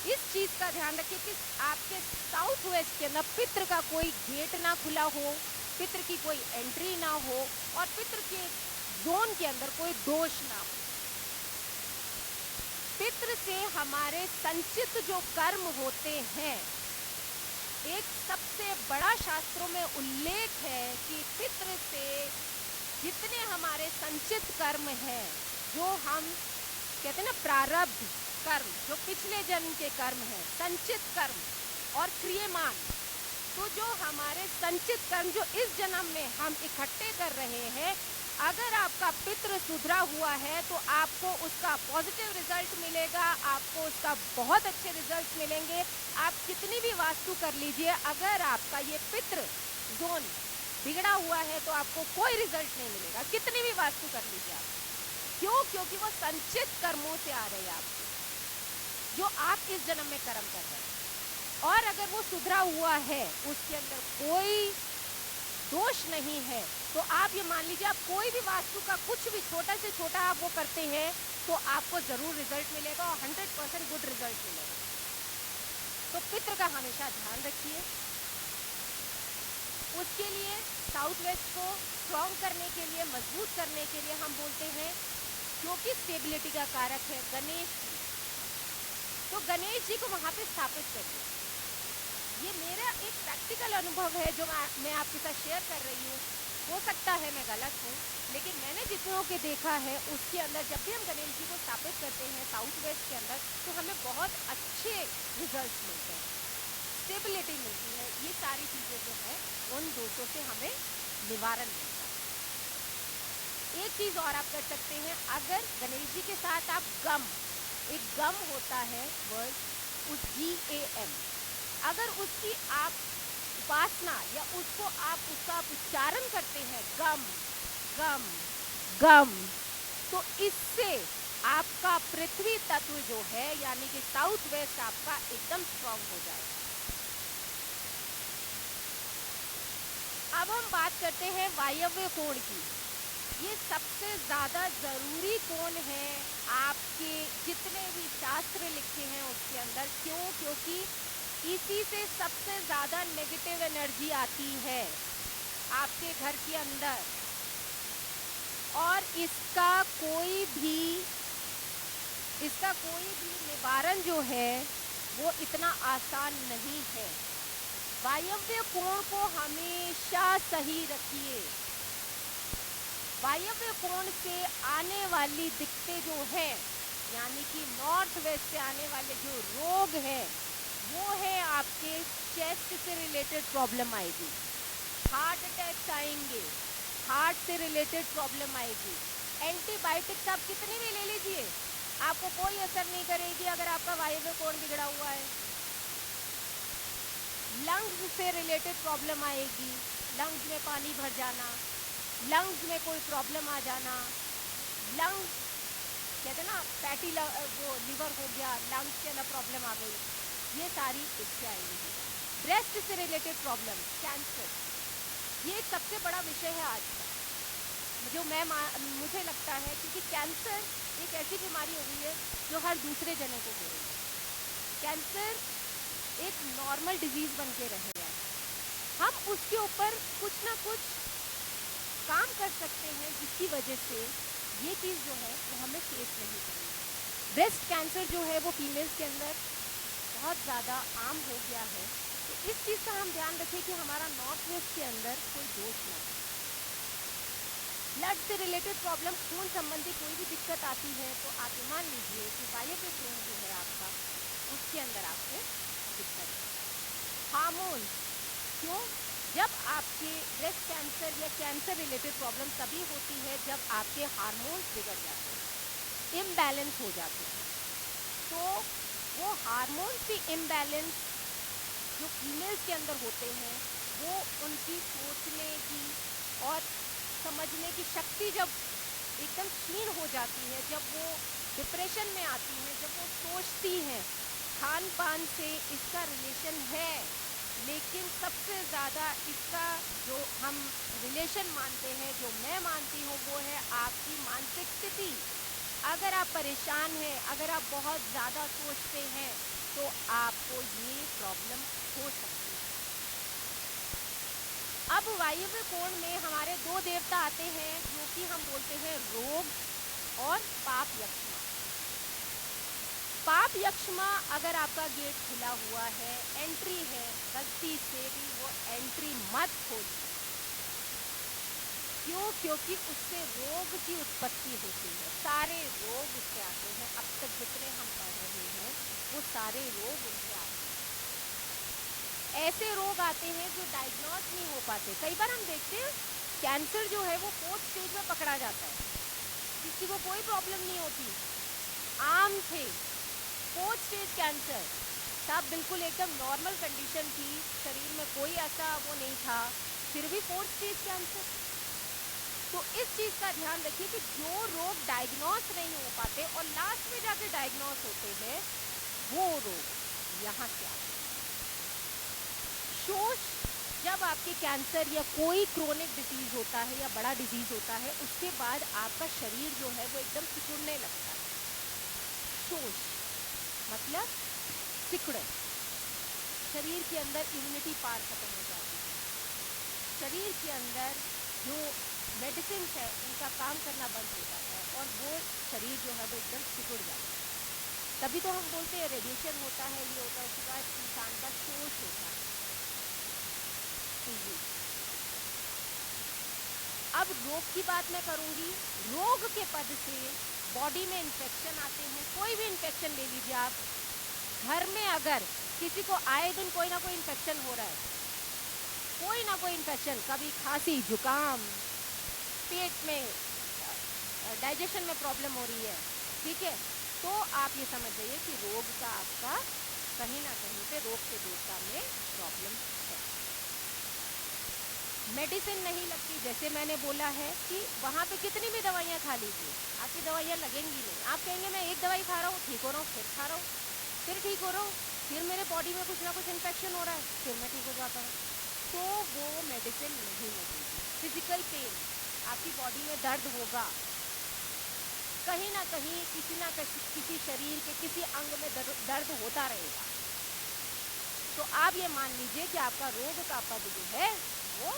इस चीज़ का ध्यान रखें कि आपके साउथ वेस्ट के अंदर पितृ का कोई गेट ना खुला हो, पितृ की कोई एंट्री ना हो और पितृ के जोन के अंदर कोई दोष ना हो। पितृ से हमारे संचित जो कर्म होते हैं, एक सबसे बड़ा शास्त्रों में उल्लेख है कि पितृ से जितने हमारे संचित कर्म हैं, जो हम कहते हैं ना प्रारब्ध कर्म, जो पिछले जन्म के कर्म हैं, संचित कर्म और क्रियमान, तो जो हमारे संचित कर्म जो इस जन्म में हम इकट्ठे कर रहे हैं, अगर आपका पितृ सुधरा हुआ है तो आपको उसका पॉजिटिव रिजल्ट मिलेगा, आपको उसका बहुत अच्छे रिजल्ट मिलेंगे। आप कितनी भी वास्तु कर लीजिए, अगर आपका ये पितृ जोन बिगड़ा हुआ है तो आपको कोई रिजल्ट नहीं मिलेगा, कितनी भी वास्तु कर लीजिए आप। क्यों? क्योंकि वो संचित कर्मों से आ रहे हैं आपको, जो आप इस जन्म में कर्म कर रहे हैं। और अगर वो सुधरा हुआ है, उसके अंदर कोई दोष नहीं है, तो आप ये मान लीजिए आप कोई भी वास्तु का कुछ भी छोटा से छोटा आप वो करते हैं तो आपको ज़रूर रिजल्ट मिलेगा और 100% गुड रिजल्ट मिलेगा। तो पितृ का हमेशा ध्यान रखिए। उसके लिए साउथ वेस्ट को स्ट्रॉन्ग करने के लिए, मजबूत करने के लिए हम बोलते हैं, क्योंकि स्टेबिलिटी का कारक है गणेश जी, तो गणेश जी को वहाँ पे स्थापित करिए। ये मेरा एक प्रैक्टिकल अनुभव है जो मैं आपके साथ शेयर कर रही हूँ। हो सकता है मैं गलत हूँ, लेकिन मैंने जितनों के देखा है उसके अंदर जब भी हम गणेश जी को स्थापित करते हैं साउथ वेस्ट के अंदर, तो हमें बहुत अच्छे रिजल्ट्स मिलते हैं, स्टेबिलिटी मिलती है। ये सारी चीज़ें जो है उन दोषों से हमें निवारण मिलता है। एक चीज़ और आप कर सकते हैं, अगर गणेश जी के साथ आप गम, एक गम होता है वर्ड, उस GAM, अगर उसकी आप उपासना या उसको आप उसका उच्चारण करते हैं गम गम गम, तो इससे आपका पृथ्वी तत्व जो है यानी कि साउथ वेस्ट आपका एकदम स्ट्रांग हो जाएगा। अब हम बात करते हैं वायव्य कोण की। ये सबसे ज्यादा जरूरी कोण है आपके जितने भी शास्त्र लिखे हैं उसके अंदर। क्यों? क्योंकि इसी से सबसे ज्यादा नेगेटिव एनर्जी आती है आपके घर के अंदर, और इसका कोई भी निवारण जो है वो इतना आसान नहीं है। वायव्य कोण को हमेशा सही रखिए। वायव्य कोण से आने वाली दिक्कतें जो है, यानी कि नॉर्थ वेस्ट से आने वाले जो रोग हैं, वो है आपके चेस्ट से रिलेटेड प्रॉब्लम आएगी, हार्ट अटैक्स आएंगे, हार्ट से रिलेटेड प्रॉब्लम आएगी। एंटीबायोटिक्स आप कितनी भी ले लीजिए, आपको कोई असर नहीं करेगी अगर आपका वायव्य कोण बिगड़ा हुआ है। लंग्स से रिलेटेड प्रॉब्लम आएगी, लंग्स में पानी भर जाना, लंग्स में कोई प्रॉब्लम आ जाना, लंग्स कहते हैं ना फैटी वो लिवर हो गया, लंग्स के अंदर प्रॉब्लम आ गई, ये सारी इससे आएगी। ब्रेस्ट से रिलेटेड प्रॉब्लम, कैंसर, ये सबसे बड़ा विषय है आज का जो मुझे लगता है, क्योंकि कैंसर एक ऐसी बीमारी हो गई है जो हर दूसरे जने को हो रही है। कैंसर एक नॉर्मल डिजीज बन के रह गया है। हम उसके ऊपर कुछ ना कुछ काम कर सकते हैं जिसकी वजह से ये चीज़ जो है वो हमें फेस नहीं करेगी। ब्रेस्ट कैंसर जो है वो फीमेल्स के अंदर बहुत ज़्यादा आम हो गया है, तो इस चीज़ का हम ध्यान रखें कि हमारा नॉर्थ वेस्ट के अंदर कोई दोष ना हो। ब्लड से रिलेटेड प्रॉब्लम, खून संबंधी कोई भी दिक्कत आती है तो आप ये मान लीजिए कि वायव्य कोण जो है आपका, उसके अंदर आपको दिक्कत है। हार्मोन, क्यों? जब आपके ब्रेस्ट कैंसर या कैंसर रिलेटेड प्रॉब्लम तभी होती है जब आपके हार्मोन्स बिगड़ जाते हैं, इम्बैलेंस हो जाते हैं। तो वो हार्मोन्स भी इम्बैलेंस जो फीमेल्स के अंदर होते हैं, वो उनकी सोचने की और समझने की शक्ति जब एकदम क्षीण हो जाती है, जब वो डिप्रेशन में आती हैं, जब वो सोचती हैं, खान पान से इसका रिलेशन है, लेकिन सबसे ज़्यादा इसका जो हम रिलेशन मानते हैं, जो मैं मानती हूँ, वो है आपकी मानसिक स्थिति। अगर आप परेशान हैं, अगर आप बहुत ज़्यादा सोचते हैं, तो आपको ये प्रॉब्लम हो सकती है। अब वायव्य कोण में हमारे दो देवता आते हैं जो कि हम बोलते हैं रोग और पाप यक्षमा। पाप यक्षमा अगर आपका गेट खुला हुआ है, एंट्री है, गलती से भी वो एंट्री मत खोलिए। क्यों? क्योंकि उससे रोग की उत्पत्ति होती है, सारे रोग उससे आते हैं। अब तक जितने हम पढ़ रहे हैं वो सारे रोग उनसे आते हैं। ऐसे रोग आते हैं जो डायग्नोस नहीं हो पाते। कई बार हम देखते हैं कैंसर जो है वो 4th स्टेज में पकड़ा जाता है, किसी को कोई प्रॉब्लम नहीं होती, आम थे। 4th स्टेज कैंसर, सब बिल्कुल एकदम नॉर्मल कंडीशन थी, शरीर में कोई ऐसा वो नहीं था, फिर भी 4th स्टेज कैंसर। तो इस चीज़ का ध्यान रखिए कि जो रोग डायग्नोस नहीं हो पाते और लास्ट में जाके डायग्नोस होते हैं, वो रोग यहाँ से आते हैं। शोष, जब आपके कैंसर या कोई क्रोनिक डिजीज होता है या बड़ा डिजीज होता है, उसके बाद आपका शरीर जो है वो एकदम सिकुड़ने लगता है। शोष मतलब सिकुड़न, शरीर के अंदर इम्यूनिटी पावर खत्म हो जाती है। शरीर के अंदर जो मेडिसिन है उनका काम करना बंद हो जाता है और वो शरीर जो है वो एकदम सिकुड़ जाता है। तभी तो हम बोलते हैं रेडिएशन होता है, ये होता है, उसके बाद इंसान का शोष होता है। जी। अब रोग की बात मैं करूंगी। रोग के पद से बॉडी में इन्फेक्शन आते हैं। कोई भी इन्फेक्शन ले लीजिए आप, घर में अगर किसी को आए दिन कोई ना कोई इन्फेक्शन हो रहा है, कोई ना कोई इन्फेक्शन, कभी खांसी, जुकाम, पेट में डाइजेशन में प्रॉब्लम हो रही है, ठीक है, तो आप ये समझ जाइए कि रोग का आपका कहीं ना कहीं पे रोग के देवता में प्रॉब्लम है। मेडिसिन नहीं लगती, जैसे मैंने बोला है कि वहाँ पे कितनी भी दवाइयाँ खा लीजिए, आपकी दवाइयाँ लगेंगी नहीं। आप कहेंगे मैं एक दवाई खा रहा हूँ, ठीक हो रहा हूँ, फिर खा रहा हूँ, फिर ठीक हो रहा हूँ, फिर मेरे बॉडी में कुछ ना कुछ इन्फेक्शन हो रहा है, फिर मैं ठीक हो जाता हूँ। तो वो मेडिसिन नहीं लगेगी। फिजिकल पेन, आपकी बॉडी में दर्द होगा, कहीं ना कहीं किसी शरीर के किसी अंग में दर्द होता रहेगा। तो आप ये मान लीजिए कि आपका रोग का पद जो है वो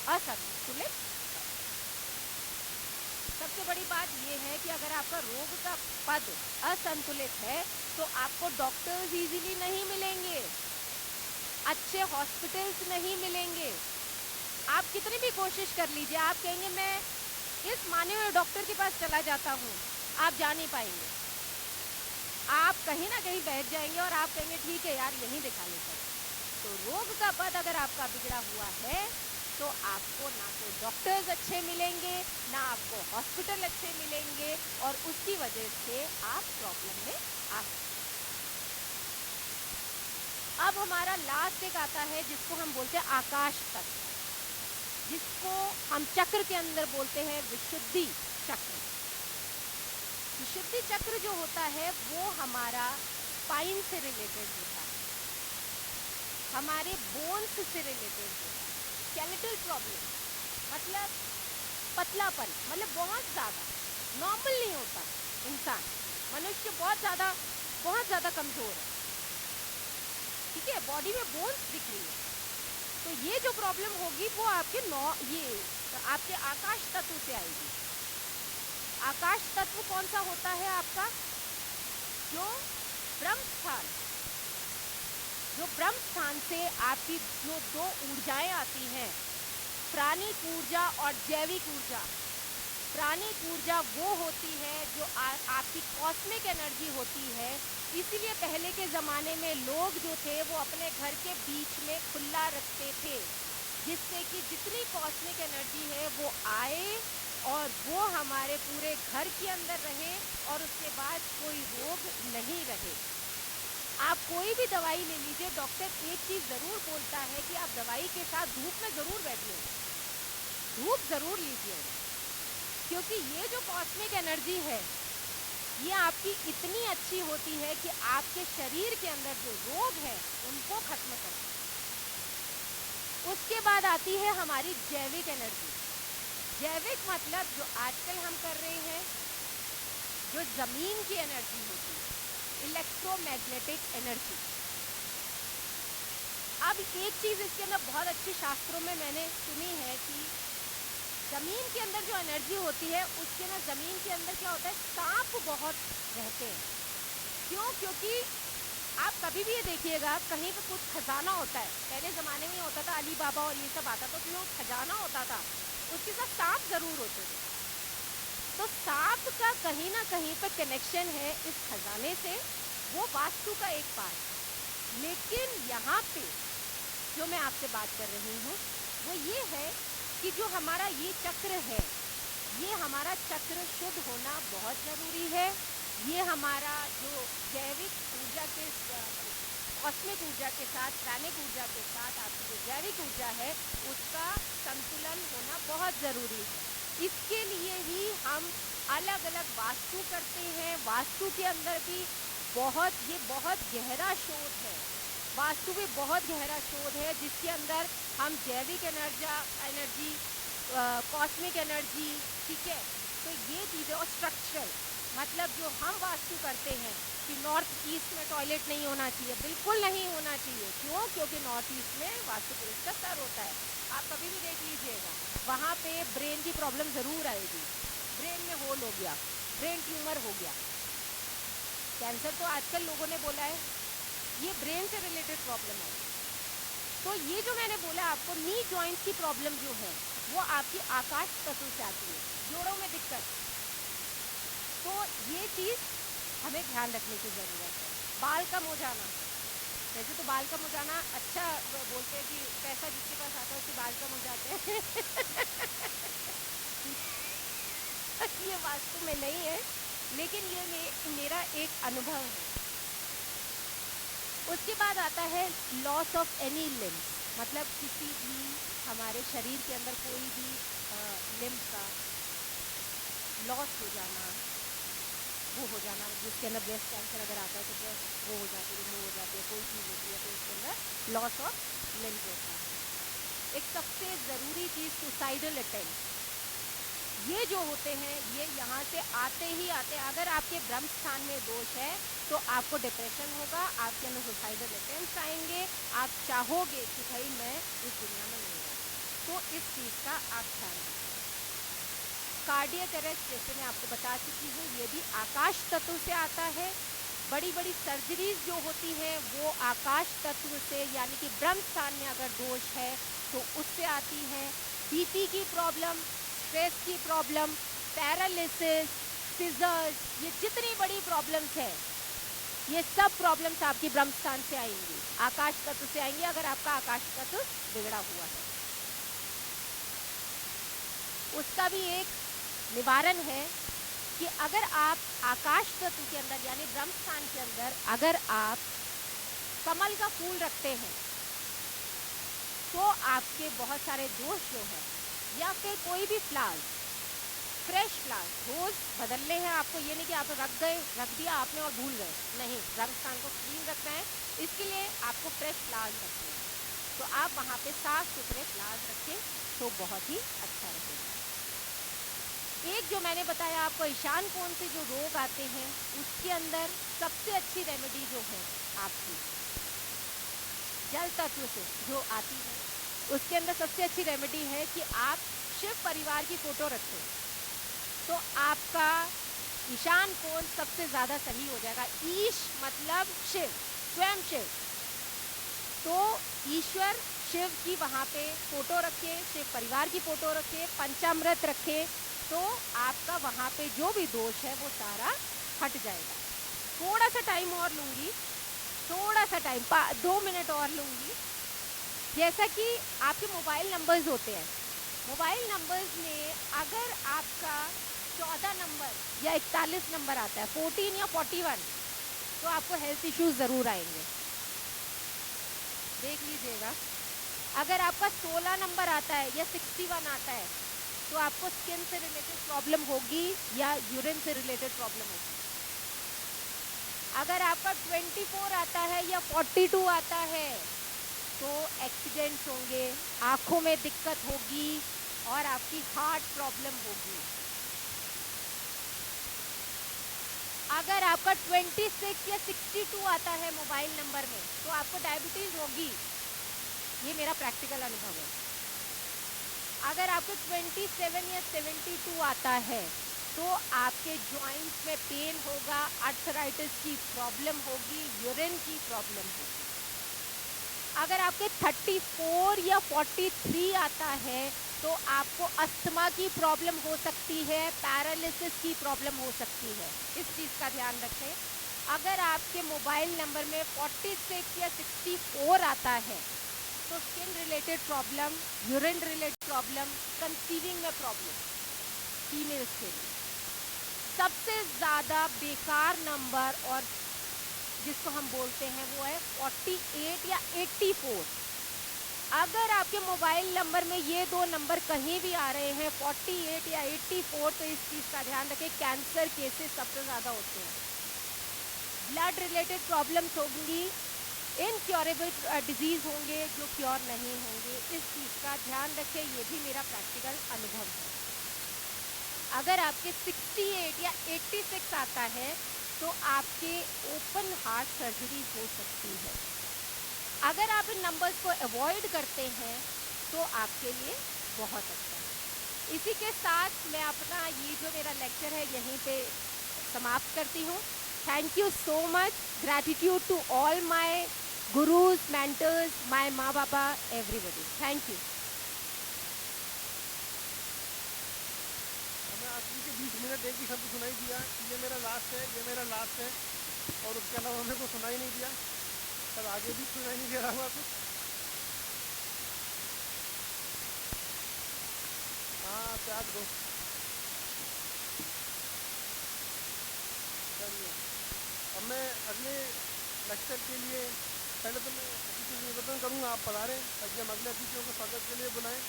असंतुलित। सबसे बड़ी बात ये है कि अगर आपका रोग का पद असंतुलित है तो आपको डॉक्टर्स इजीली नहीं मिलेंगे, अच्छे हॉस्पिटल्स नहीं मिलेंगे। आप कितनी भी कोशिश कर लीजिए, आप कहेंगे मैं इस माने हुए डॉक्टर के पास चला जाता हूँ, आप जा नहीं पाएंगे। आप कहीं ना कहीं बैठ जाएंगे और आप कहेंगे ठीक है यार यहीं दिखा लेता हूँ। तो रोग का पद अगर आपका बिगड़ा हुआ है तो आपको ना तो डॉक्टर्स अच्छे मिलेंगे, ना आपको हॉस्पिटल अच्छे मिलेंगे, और उसकी वजह से आप प्रॉब्लम में आ सकते। अब हमारा लास्ट एक आता है जिसको हम बोलते हैं आकाश तत्व, जिसको हम चक्र के अंदर बोलते हैं विशुद्धि चक्र। विशुद्धि चक्र जो होता है वो हमारा स्पाइन से रिलेटेड होता है, हमारे बोन्स से रिलेटेड होता है। स्केलेटल प्रॉब्लम मतलब पतलापन, मतलब बहुत ज़्यादा नॉर्मल नहीं होता इंसान, मनुष्य बहुत ज़्यादा कमज़ोर है, ठीक है, बॉडी में बोन्स दिख रही है। तो ये जो प्रॉब्लम होगी वो आपके आकाश तत्व से आएगी। आकाश तत्व कौन सा होता है आपका? जो ब्रह्म स्थान से आपकी जो दो ऊर्जाएं आती हैं, प्राणिक ऊर्जा और जैविक ऊर्जा। प्राणिक ऊर्जा वो होती है जो आपकी कॉस्मिक एनर्जी होती है। इसीलिए पहले के ज़माने में लोग जो थे वो अपने घर के बीच में खुला रखते थे, जिससे कि जितनी कॉस्मिक एनर्जी है वो आए और वो हमारे पूरे घर के अंदर रहे और उसके बाद कोई रोग नहीं रहे। आप कोई भी दवाई ले लीजिए, डॉक्टर एक चीज़ ज़रूर बोलता है कि आप दवाई के साथ धूप में ज़रूर बैठिए, धूप ज़रूर लीजिए, क्योंकि ये जो कॉस्मिक एनर्जी है ये आपकी इतनी अच्छी होती है कि आपके शरीर के अंदर जो रोग है उनको खत्म करती है। उसके बाद आती है हमारी जैविक एनर्जी। जैविक मतलब जो आजकल हम कर रहे हैं, जो ज़मीन की एनर्जी होती है, इलेक्ट्रोमैग्नेटिक एनर्जी। अब एक चीज़ इसके अंदर बहुत अच्छी शास्त्रों में मैंने सुनी है कि ज़मीन के अंदर जो एनर्जी होती है उसके ना ज़मीन के अंदर क्या होता है, सांप बहुत रहते हैं। क्यों? क्योंकि आप कभी भी ये देखिएगा, कहीं पे कुछ खजाना होता है, पहले ज़माने में होता था, अली बाबा और ये सब आता था, तो जो खजाना होता था उसके साथ सांप ज़रूर होते थे। तो सांप का कहीं ना कहीं पर कनेक्शन है इस खजाने से, वो वास्तु का एक पार्ट है। लेकिन यहाँ पे जो मैं आपसे बात कर रही हूँ वो ये है कि जो हमारा ये चक्र है, ये हमारा चक्र शुद्ध होना बहुत ज़रूरी है। ये हमारा जो जैविक ऊर्जा के कॉस्मिक ऊर्जा के साथ, प्राणिक ऊर्जा के साथ आपकी जो जैविक ऊर्जा है उसका संतुलन होना बहुत ज़रूरी है। इसके लिए ही हम अलग अलग वास्तु करते हैं। वास्तु के अंदर भी बहुत गहरा शोध है, वास्तु में बहुत गहरा शोध है जिसके अंदर हम जैविक एनर्जी, कॉस्मिक एनर्जी, ठीक है, तो ये चीज़ें, और स्ट्रक्चरल मतलब जो हम वास्तु करते हैं कि नॉर्थ ईस्ट में टॉयलेट नहीं होना चाहिए, बिल्कुल नहीं होना चाहिए। क्यों? क्योंकि नॉर्थ ईस्ट में वास्तु पुरुष का सर होता है। आप कभी भी देख लीजिएगा, वहाँ पे ब्रेन की प्रॉब्लम ज़रूर आएगी। ब्रेन में होल हो गया, ब्रेन ट्यूमर हो गया, कैंसर तो आजकल लोगों ने बोला है ये ब्रेन से रिलेटेड प्रॉब्लम है। तो ये जो मैंने बोला आपको, नी जॉइंट की प्रॉब्लम जो है वो आपकी आकाश तत्व से आती है, जोड़ों में दिक्कत। तो ये चीज़ हमें ध्यान रखने की ज़रूरत है। बाल कम हो जाना, वैसे तो बाल कम हो जाना अच्छा बोलते हैं कि पैसा जिसके पास आता है उसके बाल कम हो जाते हैं। ये वास्तु में नहीं है, लेकिन ये मेरा एक अनुभव है। उसके बाद आता है लॉस ऑफ एनी लिम्स, मतलब किसी भी हमारे शरीर के अंदर कोई भी लिम्स का लॉस हो जाना, वो हो जाना, जिसके अंदर ब्रेस्ट कैंसर अगर आता है तो ब्रेस्ट वो हो जाती है, रिमूव हो जाती है, कोई चीज़ होती है तो उसके अंदर लॉस ऑफ लिम्स होता है। एक सबसे ज़रूरी चीज़ सुसाइडल अटेम्प्ट, ये जो होते हैं ये यहाँ से आते ही आते हैं। अगर आपके ब्रह्म स्थान में दोष है तो आपको डिप्रेशन होगा, आपके अंदर सुसाइडल अटेम्प्ट आएंगे, आप चाहोगे कि भाई मैं इस दुनिया में नहीं रहूँ। तो इस चीज़ का आप ध्यान रखें। कार्डियक अरेस्ट जैसे मैं आपको बता चुकी हूँ, ये भी आकाश तत्व से आता है। बड़ी बड़ी सर्जरीज जो होती हैं वो आकाश तत्व से, यानी कि ब्रह्म स्थान में अगर दोष है तो उससे आती है। बीपी की प्रॉब्लम, स्ट्रेस की प्रॉब्लम, पैरालिसिस, सीजर्स, ये जितनी बड़ी प्रॉब्लम्स हैं ये सब प्रॉब्लम्स आपकी ब्रह्म स्थान से आएंगी, आकाश तत्व से आएंगी अगर आपका आकाश तत्व बिगड़ा हुआ है। उसका भी एक निवारण है कि अगर आप आकाश तत्व के अंदर यानी ब्रह्म स्थान के अंदर अगर आप कमल का फूल रखते हैं तो आपके बहुत सारे दोष जो हैं, या फिर कोई भी फ्लावर्स, फ्रेश फ्लावर्स रोज बदलने हैं आपको। ये नहीं कि आप रख दिया आपने और भूल गए, नहीं, ब्रह्म स्थान को क्लीन रखना है, इसके लिए आपको फ्रेश फ्लावर्स रखने हैं। तो आप वहाँ पे साफ सुथरे फ्लावर्स रखें तो बहुत ही अच्छा रहेगा। एक जो मैंने बताया आपको ईशान कोण से जो रोग आते हैं उसके अंदर सबसे अच्छी रेमेडी जो है आपकी जल तत्व से जो आती है, उसके अंदर सबसे अच्छी रेमेडी है कि आप शिव परिवार की फोटो रखें तो आपका ईशान कोण सबसे ज़्यादा सही हो जाएगा। ईश मतलब शिव, स्वयं शिव। तो ईश्वर शिव की वहाँ पे फोटो रखें, शिव परिवार की फोटो रखें, पंचामृत रखें, तो आपका वहाँ पे जो भी दोष है वो सारा हट जाएगा। थोड़ा सा टाइम और लूँगी, थोड़ा सा टाइम 2 मिनट और लूँगी। जैसा कि आपके मोबाइल नंबर्स होते हैं, मोबाइल नंबर्स में अगर आपका 14 नंबर या 41 नंबर आता है, 14 या 41, तो आपको हेल्थ इश्यूज ज़रूर आएंगे, देख लीजिएगा। अगर आपका 16 नंबर आता है या 61 आता है तो आपको स्किन से रिलेटेड प्रॉब्लम होगी या यूरिन से रिलेटेड प्रॉब्लम होगी। अगर आपका 24 आता है या 42 आता है तो एक्सीडेंट्स होंगे, आँखों में दिक्कत होगी और आपकी हार्ट प्रॉब्लम होगी। अगर आपका 26 या 62 आता है मोबाइल नंबर में तो आपको डायबिटीज़ होगी, ये मेरा प्रैक्टिकल अनुभव है। अगर आपको 27 या 72 आता है तो आपके जॉइंट्स में पेन होगा, आर्थराइटिस की प्रॉब्लम होगी, यूरिन की प्रॉब्लम होगी। अगर आपके 34 या 43 आता है तो आपको अस्थमा की प्रॉब्लम हो सकती है, पैरालिसिस की प्रॉब्लम हो सकती है, इस चीज़ का ध्यान रखें। अगर आपके मोबाइल नंबर में 46 या 64 आता है तो skin related problem, urine related problem, conceiving में प्रॉब्लम फीमेल्स के लिए। सबसे ज़्यादा बेकार नंबर और जिसको हम बोलते हैं वो है 48 या 84। अगर आपके मोबाइल नंबर में ये दो नंबर कहीं भी आ रहे हैं 48 या 84, तो इस चीज़ का ध्यान रखें, कैंसर केसेस सबसे ज़्यादा होते हैं। ब्लड रिलेटेड प्रॉब्लम्स होंगी, इनक्योरेबल डिजीज़ होंगे जो क्योर नहीं होंगे, इस चीज़ का ध्यान रखें, ये भी मेरा प्रैक्टिकल अनुभव है। अगर आपके 68 या 86 आता है तो आपके ओपन हार्ट सर्जरी हो सकती है। अगर आप इन नंबर्स को अवॉइड करते हैं तो आपके लिए बहुत अच्छा है। इसी के साथ मैं अपना ये जो मेरा लेक्चर है यहीं पे समाप्त करती हूँ। Thank you so much. Gratitude to all my gurus, mentors, my माँ बाबा, एवरीबॉडी। Thank you. हमें आखिरी के 20 मिनट एक ही शब्द सुनाई दिया कि ये मेरा लास्ट है, ये मेरा लास्ट है, और उसके अलावा हमें को सुनाई नहीं दिया। तब आगे भी सुनाई नहीं दे रहा होगा कुछ। हाँ, त्याग दो। चलिए, अब मैं अगले लेक्चर के लिए पहले तो मैं अतिथि से निवेदन करूँगा आप पधारें ताकि हम अगले अतिथियों को स्वागत के लिए बुलाएं।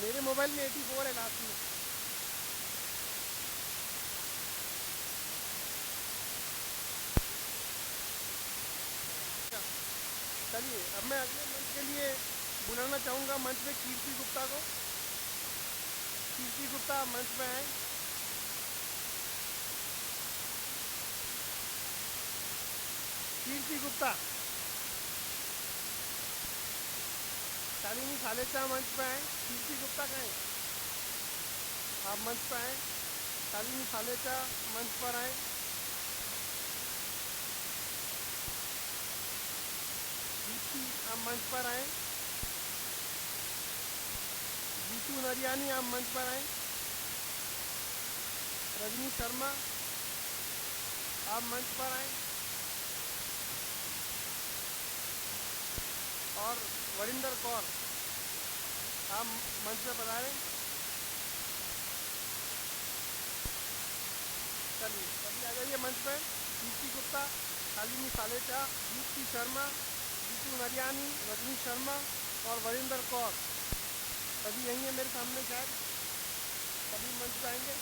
मेरे मोबाइल में 84 है लास्ट में। चलिए, अब मैं अगले मंच के लिए बुलाना चाहूँगा मंच पे कीर्ति गुप्ता को। कीर्ति गुप्ता मंच पे आए। कीर्ति गुप्ता। शालिनी सालेचा मंच पे आए। कीर्ति गुप्ता कहाँ हैं? आप मंच पे आए। शालिनी सालेचा मंच पर आए। दीप्ति आप मंच पर आए। जीतू नरियानी आप मंच पर आए। रजनी शर्मा आप मंच पर आए। और वरिंदर कौर आप मंच पर पधारें। चलिए, अभी आ जाइए मंच पर। कीर्ति गुप्ता, शालिनी सालेचा, दीप्ति शर्मा, जीतू नरियानी, रजनी शर्मा और वरिंदर कौर सभी यही है मेरे सामने। शायद सभी मंच पे आएंगे।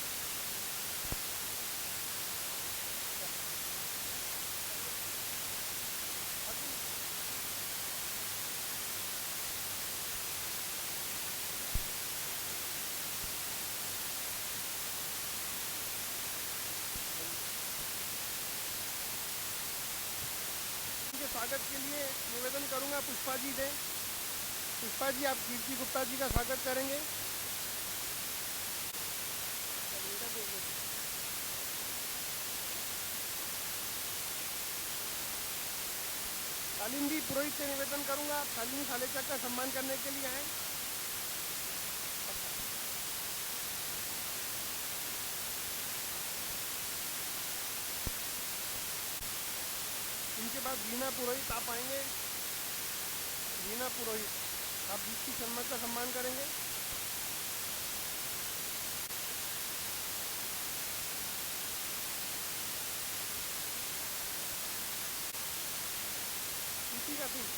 उनके स्वागत के लिए निवेदन करूंगा पुष्पा जी दें। पुष्पा जी, आप कीर्ति गुप्ता जी का स्वागत करेंगे। शालिनी पुरोहित से निवेदन करूंगा, शालिनी सालेचा का सम्मान करने के लिए आए। इनके बाद वीना पुरोहित आप आएंगे। वीना पुरोहित, आप दीप्ति शर्मा का सम्मान करेंगे। प्रीति का सिंह,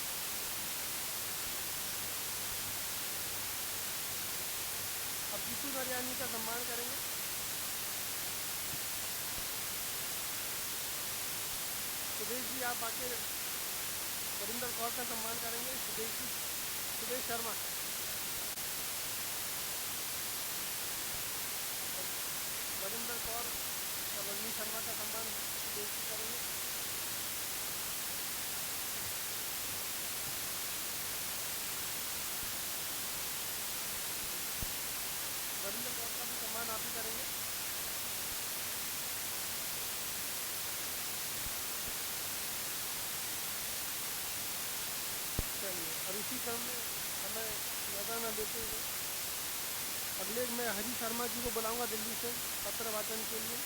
अब जीतू नरियानी का सम्मान करेंगे। सुदेश जी, आप आके वरिंदर कौर का सम्मान करेंगे। सुदेश जी, सुदेश शर्मा, वरिंदर कौर और रजनी शर्मा का सम्मान सुदेश जी करेंगे। वरिंदर कौर का भी सम्मान आप ही करेंगे। चलिए, अब इसी क्रम में हमें ज़्यादा न देते हुए अगले मैं हरी शर्मा जी को बुलाऊंगा दिल्ली से पत्र वाचन के लिए।